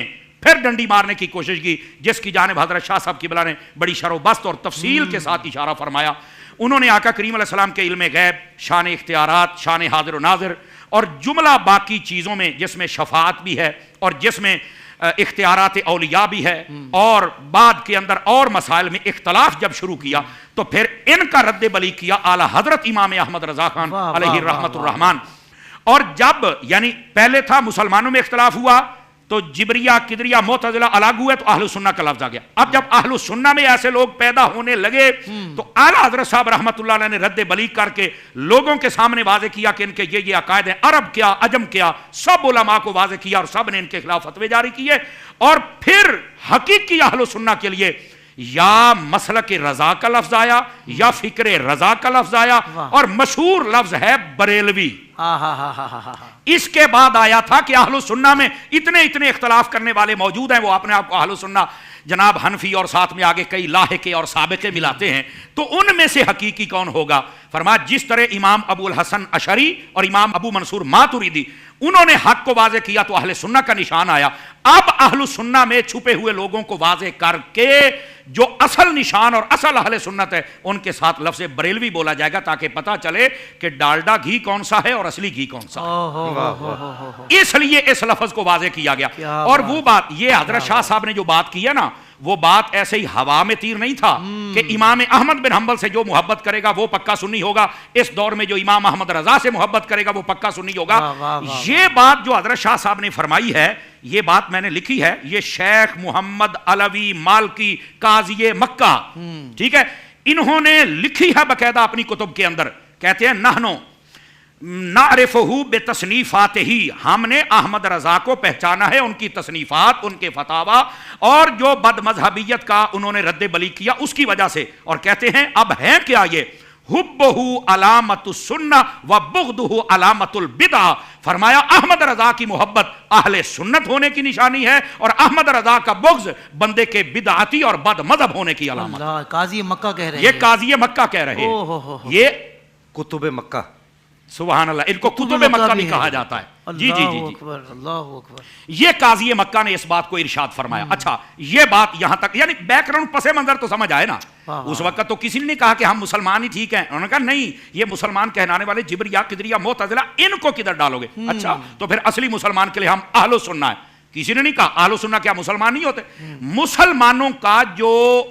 پھر ڈنڈی مارنے کی کوشش کی، جس کی جانب حضرت شاہ صاحب قبلہ نے بڑی شرح و بست اور تفصیل کے ساتھ اشارہ فرمایا۔ انہوں نے آقا کریم علیہ السلام کے علم غیب، شان اختیارات، شان حاضر و ناظر اور جملہ باقی چیزوں میں جس میں شفاعت بھی ہے اور جس میں اختیارات اولیاء بھی ہے، اور بعد کے اندر اور مسائل میں اختلاف جب شروع کیا تو پھر ان کا رد بلیغ کیا اعلیٰ حضرت امام احمد رضا خان علیہ رحمت الرحمن۔ اور جب یعنی پہلے تھا مسلمانوں میں اختلاف ہوا تو جبریہ، قدریہ، معتزلہ الگ ہوئے تو اہل السنت کا لفظ آ گیا۔ اب جب اہل السنت میں ایسے لوگ پیدا ہونے لگے تو اعلیٰ حضرت صاحب رحمت اللہ علیہ نے رد بلیغ کر کے لوگوں کے سامنے واضح کیا کہ ان کے یہ عقائد ہیں، عرب کیا، عجم کیا، سب علماء کو واضح کیا اور سب نے ان کے خلاف فتوے جاری کیے، اور پھر حقیقی اہل السنت کے لیے یا مسلک رضا کا لفظ آیا یا فکر رضا کا لفظ آیا، اور مشہور لفظ ہے بریلوی۔ اس کے بعد آیا تھا کہ اہل السنہ میں اتنے اختلاف کرنے والے موجود ہیں، وہ اپنے آپ کو اہل السنہ جناب حنفی اور ساتھ میں آگے کئی لاحقے اور سابقے ملاتے ہیں، تو ان میں سے حقیقی کون ہوگا؟ فرمایا جس طرح امام ابو الحسن اشعری اور امام ابو منصور ماتریدی انہوں نے حق کو واضح کیا تو اہل سنہ کا نشان آیا، اب اہل سنہ میں چھپے ہوئے لوگوں کو واضح کر کے جو اصل نشان اور اصل اہل سنت ہے ان کے ساتھ لفظ بریلوی بولا جائے گا، تاکہ پتہ چلے کہ ڈالڈا گھی کون سا ہے اور اصلی گھی کون سا ہے۔ اس لیے اس لفظ کو واضح کیا گیا۔ اور وہ بات یہ حضرت شاہ صاحب نے جو بات کی ہے نا، وہ بات ایسے ہی ہوا میں تیر نہیں تھا کہ امام احمد بن حنبل سے جو محبت کرے گا وہ پکا سنی ہوگا، اس دور میں جو امام احمد رضا سے محبت کرے گا وہ پکا سنی ہوگا۔ یہ بات جو حضرت شاہ صاحب نے فرمائی ہے، یہ بات میں نے لکھی ہے، یہ شیخ محمد علوی مالکی قاضی مکہ، ٹھیک ہے، انہوں نے لکھی ہے باقاعدہ اپنی کتب کے اندر، کہتے ہیں نحنو نعرفہ بتصنیفاتہ، ہم نے احمد رضا کو پہچانا ہے ان کی تصنیفات، ان کے فتاوا اور جو بد مذہبیت کا انہوں نے رد بلی کیا اس کی وجہ سے، اور کہتے ہیں اب ہیں کیا یہ حبہ علامت السنہ و بغضہ علامت البدع۔ فرمایا احمد رضا کی محبت اہل سنت ہونے کی نشانی ہے اور احمد رضا کا بغض بندے کے بدعتی اور بد مذہب ہونے کی علامت۔ قاضی مکہ کہہ رہے ہیں، یہ قاضی مکہ کہہ رہے ہیں، یہ کتب مکہ، سبحان اللہ، ان کو کتب مکہ بھی کہا جاتا ہے۔ جی جی جی، اللہ اکبر، یہ قاضی مکہ نے اس بات کو ارشاد فرمایا۔ اچھا یہ بات یہاں تک، یعنی بیک گراؤنڈ پس منظر تو سمجھ آئے نا۔ اس وقت تو کسی نے نہیں کہا کہ ہم مسلمان ہی ٹھیک ہیں، انہوں نے کہا نہیں، یہ مسلمان کہلانے والے جبریہ قدریہ معتزلہ ان کو کدھر ڈالو گے؟ اچھا تو پھر اصلی مسلمان کے لیے ہم اہل سنہ ہیں۔ کسی نے نہیں کہا اہل سنہ کیا مسلمان نہیں ہوتے؟ مسلمانوں کا جو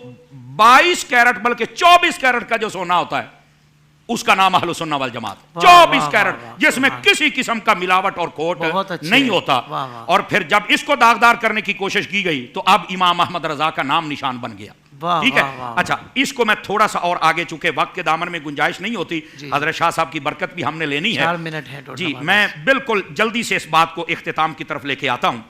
22 کیرٹ بلکہ 24 کیرٹ کا جو سونا ہوتا ہے اس کا نام اہل سنہ والجماعت، 24 کیرٹ، جس میں کسی قسم کا ملاوٹ اور کھوٹ نہیں ہوتا۔ اور پھر جب اس کو داغدار کرنے کی کوشش کی گئی تو اب امام احمد رضا کا نام نشان بن گیا، ٹھیک ہے۔ اچھا اس کو میں تھوڑا سا اور آگے، چونکہ وقت کے دامن میں گنجائش نہیں ہوتی، حضرت شاہ صاحب کی برکت بھی ہم نے لینی ہے، 4 منٹ ہے جی میں بالکل جلدی سے اس بات کو اختتام کی طرف لے کے آتا ہوں۔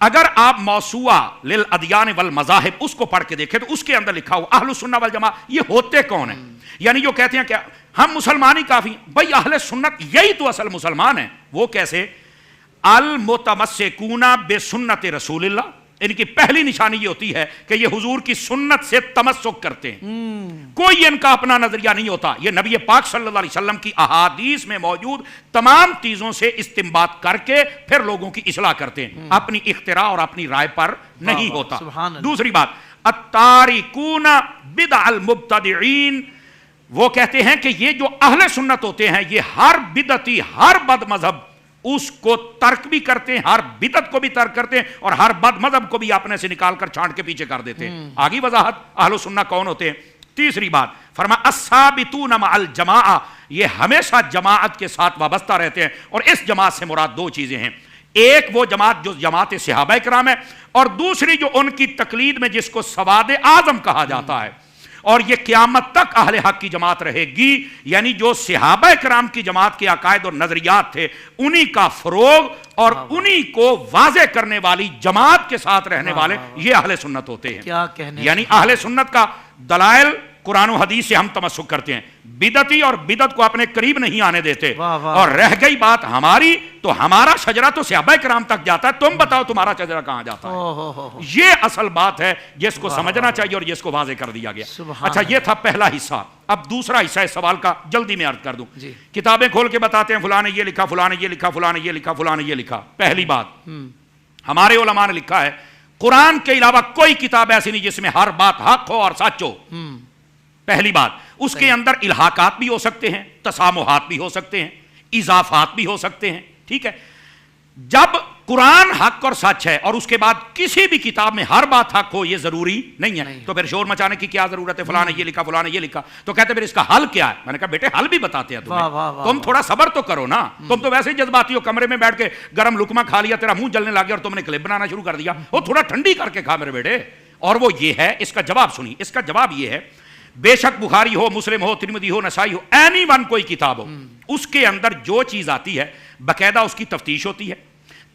اگر آپ موسوعہ للادیان والمذاہب اس کو پڑھ کے دیکھیں تو اس کے اندر لکھا ہوا اہل سنہ والجماعت یہ ہوتے کون ہیں؟ یعنی جو کہتے ہیں کہ ہم مسلمان ہی کافی، بھئی اہل سنت یہی تو اصل مسلمان ہیں۔ وہ کیسے؟ المتمسکون بسنت رسول اللہ، ان کی پہلی نشانی یہ ہوتی ہے کہ یہ حضور کی سنت سے تمسک کرتے ہیں، کوئی ان کا اپنا نظریہ نہیں ہوتا، یہ نبی پاک صلی اللہ علیہ وسلم کی احادیث میں موجود تمام چیزوں سے استنباط کر کے پھر لوگوں کی اصلاح کرتے ہیں، اپنی اختراع اور اپنی رائے پر نہیں ہوتا۔ دوسری بات التارکون بدع المبتدعین، وہ کہتے ہیں کہ یہ جو اہل سنت ہوتے ہیں یہ ہر بدعتی، ہر بد مذہب اس کو ترک بھی کرتے ہیں، ہر بدعت کو بھی ترک کرتے ہیں اور ہر بد مذہب کو بھی اپنے سے نکال کر چھانٹ کے پیچھے کر دیتے ہیں۔ آگی وضاحت اہل سنہ کون ہوتے ہیں۔ تیسری بات فرمایا الثابتون مع الجماعہ، یہ ہمیشہ جماعت کے ساتھ وابستہ رہتے ہیں، اور اس جماعت سے مراد دو چیزیں ہیں، ایک وہ جماعت جو جماعت صحابہ کرام ہے، اور دوسری جو ان کی تقلید میں جس کو سواد اعظم کہا جاتا ہے، اور یہ قیامت تک اہل حق کی جماعت رہے گی، یعنی جو صحابہ کرام کی جماعت کے عقائد اور نظریات تھے انہی کا فروغ اور انہی کو واضح کرنے والی جماعت کے ساتھ رہنے والے یہ اہل سنت ہوتے ہیں۔ کیا کہنے، یعنی اہل سنت کا دلائل قرآن و حدیث سے ہم تمسک کرتے ہیں، بدعتی اور بدعت کو اپنے قریب نہیں آنے دیتے، اور رہ گئی بات ہماری تو ہمارا شجرہ تو صحابہ کرام تک جاتا ہے، تم بتاؤ تمہارا شجرہ کہاں جاتا ہے۔ یہ اصل بات ہے جس کو سمجھنا چاہیے اور جس کو واضح کر دیا گیا۔ اچھا یہ تھا پہلا حصہ، اب دوسرا حصہ اس سوال کا جلدی میں عرض کر دوں۔ کتابیں کھول کے بتاتے ہیں فلاں نے یہ لکھا، فلاں نے یہ لکھا، فلاں نے یہ لکھا، فلاں نے یہ لکھا۔ پہلی بات ہمارے علماء نے لکھا ہے قرآن کے علاوہ کوئی کتاب ایسی نہیں جس میں ہر بات حق ہو اور سچ ہو۔ پہلی بات، اس کے اندر الحاقات بھی ہو سکتے ہیں، تسامحات بھی ہو سکتے ہیں، اضافات بھی ہو سکتے ہیں، ٹھیک ہے۔ جب قرآن حق اور سچ ہے اور اس کے بعد کسی بھی کتاب میں ہر بات حق ہو یہ ضروری نہیں ہے، تو پھر شور مچانے کی کیا ضرورت ہے؟ فلاں نے یہ لکھا، فلاں نے یہ لکھا، تو کہتے پھر اس کا حل کیا ہے؟ میں نے کہا بیٹے حل بھی بتاتے ہیں تمہیں، تم تھوڑا صبر تو کرو نا، تم تو ویسے ہی جذباتی ہو، کمرے میں بیٹھ کے گرم لقمہ کھا لیا، تیرا منہ جلنے لگ گیا اور تم نے کلپ بنانا شروع کر دیا، وہ تھوڑا ٹھنڈی کر کے کھا میرے بیٹے۔ اور وہ یہ ہے، اس کا جواب سنی، اس کا جواب یہ ہے، بے شک بخاری ہو، مسلم ہو، ترمذی ہو، نسائی ہو، اینی ون کوئی کتاب ہو، اس کے اندر جو چیز آتی ہے باقاعدہ اس کی تفتیش ہوتی ہے،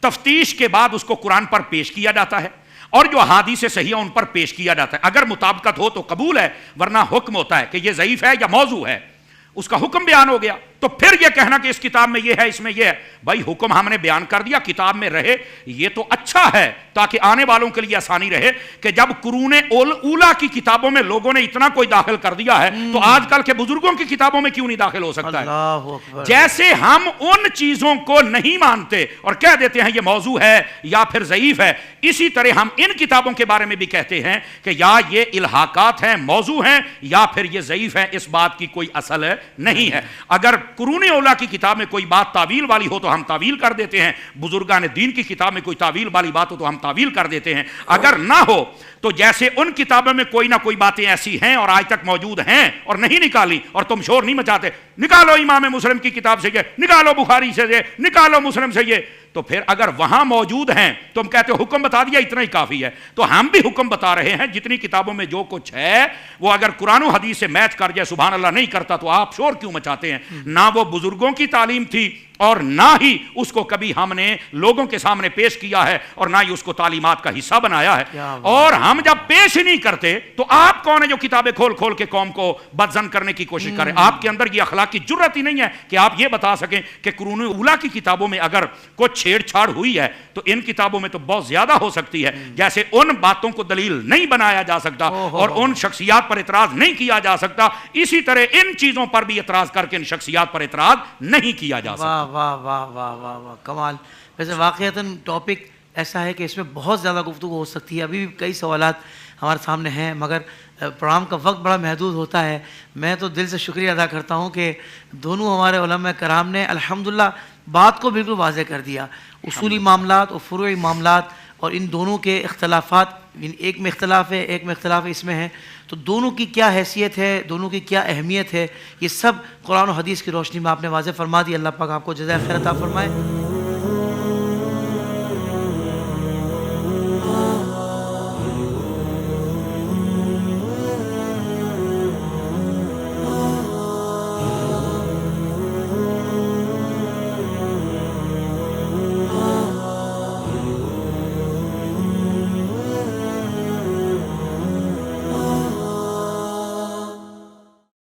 تفتیش کے بعد اس کو قرآن پر پیش کیا جاتا ہے، اور جو احادیث صحیحہ ان پر پیش کیا جاتا ہے. اگر مطابقت ہو تو قبول ہے، ورنہ حکم ہوتا ہے کہ یہ ضعیف ہے یا موضوع ہے، اس کا حکم بیان ہو گیا. تو پھر یہ کہنا کہ اس کتاب میں یہ ہے، اس میں یہ ہے، بھائی حکم ہم نے بیان کر دیا، کتاب میں رہے، یہ تو اچھا ہے تاکہ آنے والوں کے لیے آسانی رہے کہ جب قرون اولا کی کتابوں میں لوگوں نے اتنا کوئی داخل کر دیا ہے تو آج کل کے بزرگوں کی کتابوں میں کیوں نہیں داخل ہو سکتا ہے. اللہ اکبر. جیسے ہم ان چیزوں کو نہیں مانتے اور کہہ دیتے ہیں یہ موضوع ہے یا پھر ضعیف ہے، اسی طرح ہم ان کتابوں کے بارے میں بھی کہتے ہیں کہ یا یہ الحاقات ہیں، موضوع ہیں، یا پھر یہ ضعیف ہے، اس بات کی کوئی اصل نہیں ہے. اگر قرون اولا کی کتاب میں کوئی بات تعویل والی ہو تو ہم تعویل کر دیتے ہیں، بزرگان دین کی کتاب میں کوئی تعویل والی بات ہو تو ہم تعویل کر دیتے ہیں. اگر نہ ہو تو جیسے ان کتابوں میں کوئی نہ کوئی باتیں ایسی ہیں اور آج تک موجود ہیں اور نہیں نکالی اور تم شور نہیں مچاتے، نکالو امام مسلم کی کتاب سے یہ، نکالو بخاری سے یہ، نکالو مسلم سے یہ، تو پھر اگر وہاں موجود ہیں تم کہتے ہو حکم بتا دیا اتنا ہی کافی ہے، تو ہم بھی حکم بتا رہے ہیں جتنی کتابوں میں جو کچھ ہے وہ اگر قرآن و حدیث سے میچ کر جائے سبحان اللہ نہیں کرتا تو آپ شور کیوں مچاتے ہیں؟ نہ وہ بزرگوں کی تعلیم تھی اور نہ ہی اس کو کبھی ہم نے لوگوں کے سامنے پیش کیا ہے اور نہ ہی اس کو تعلیمات کا حصہ بنایا ہے. اور ہم جب پیش ہی نہیں کرتے تو آپ کون ہے جو کتابیں کھول کھول کے قوم کو بدزن کرنے کی کوشش کریں؟ آپ کے اندر یہ اخلاقی جرت ہی نہیں ہے کہ آپ یہ بتا سکیں کہ قرون اولا کی کتابوں میں اگر کوئی چھیڑ چھاڑ ہوئی ہے تو ان کتابوں میں تو بہت زیادہ ہو سکتی ہے. جیسے ان باتوں کو دلیل نہیں بنایا جا سکتا اور ان شخصیات پر اعتراض نہیں کیا جا سکتا، اسی طرح ان چیزوں پر بھی اعتراض کر کے ان شخصیات پر اعتراض نہیں کیا جا سکتا. واہ واہ واہ واہ واہ کمال. ویسے واقعتاً ٹاپک ایسا ہے کہ اس میں بہت زیادہ گفتگو ہو سکتی ہے. ابھی بھی کئی سوالات ہمارے سامنے ہیں مگر پروگرام کا وقت بڑا محدود ہوتا ہے. میں تو دل سے شکریہ ادا کرتا ہوں کہ دونوں ہمارے علماء کرام نے الحمدللہ بات کو بالکل واضح کر دیا. اصولی معاملات اور فروعی معاملات اور ان دونوں کے اختلافات، ایک میں اختلاف ہے ایک میں اختلاف اس میں ہے، تو دونوں کی کیا حیثیت ہے، دونوں کی کیا اہمیت ہے، یہ سب قرآن و حدیث کی روشنی میں آپ نے واضح فرما دی. اللہ پاک آپ کو جزائے خیر عطا فرمائے.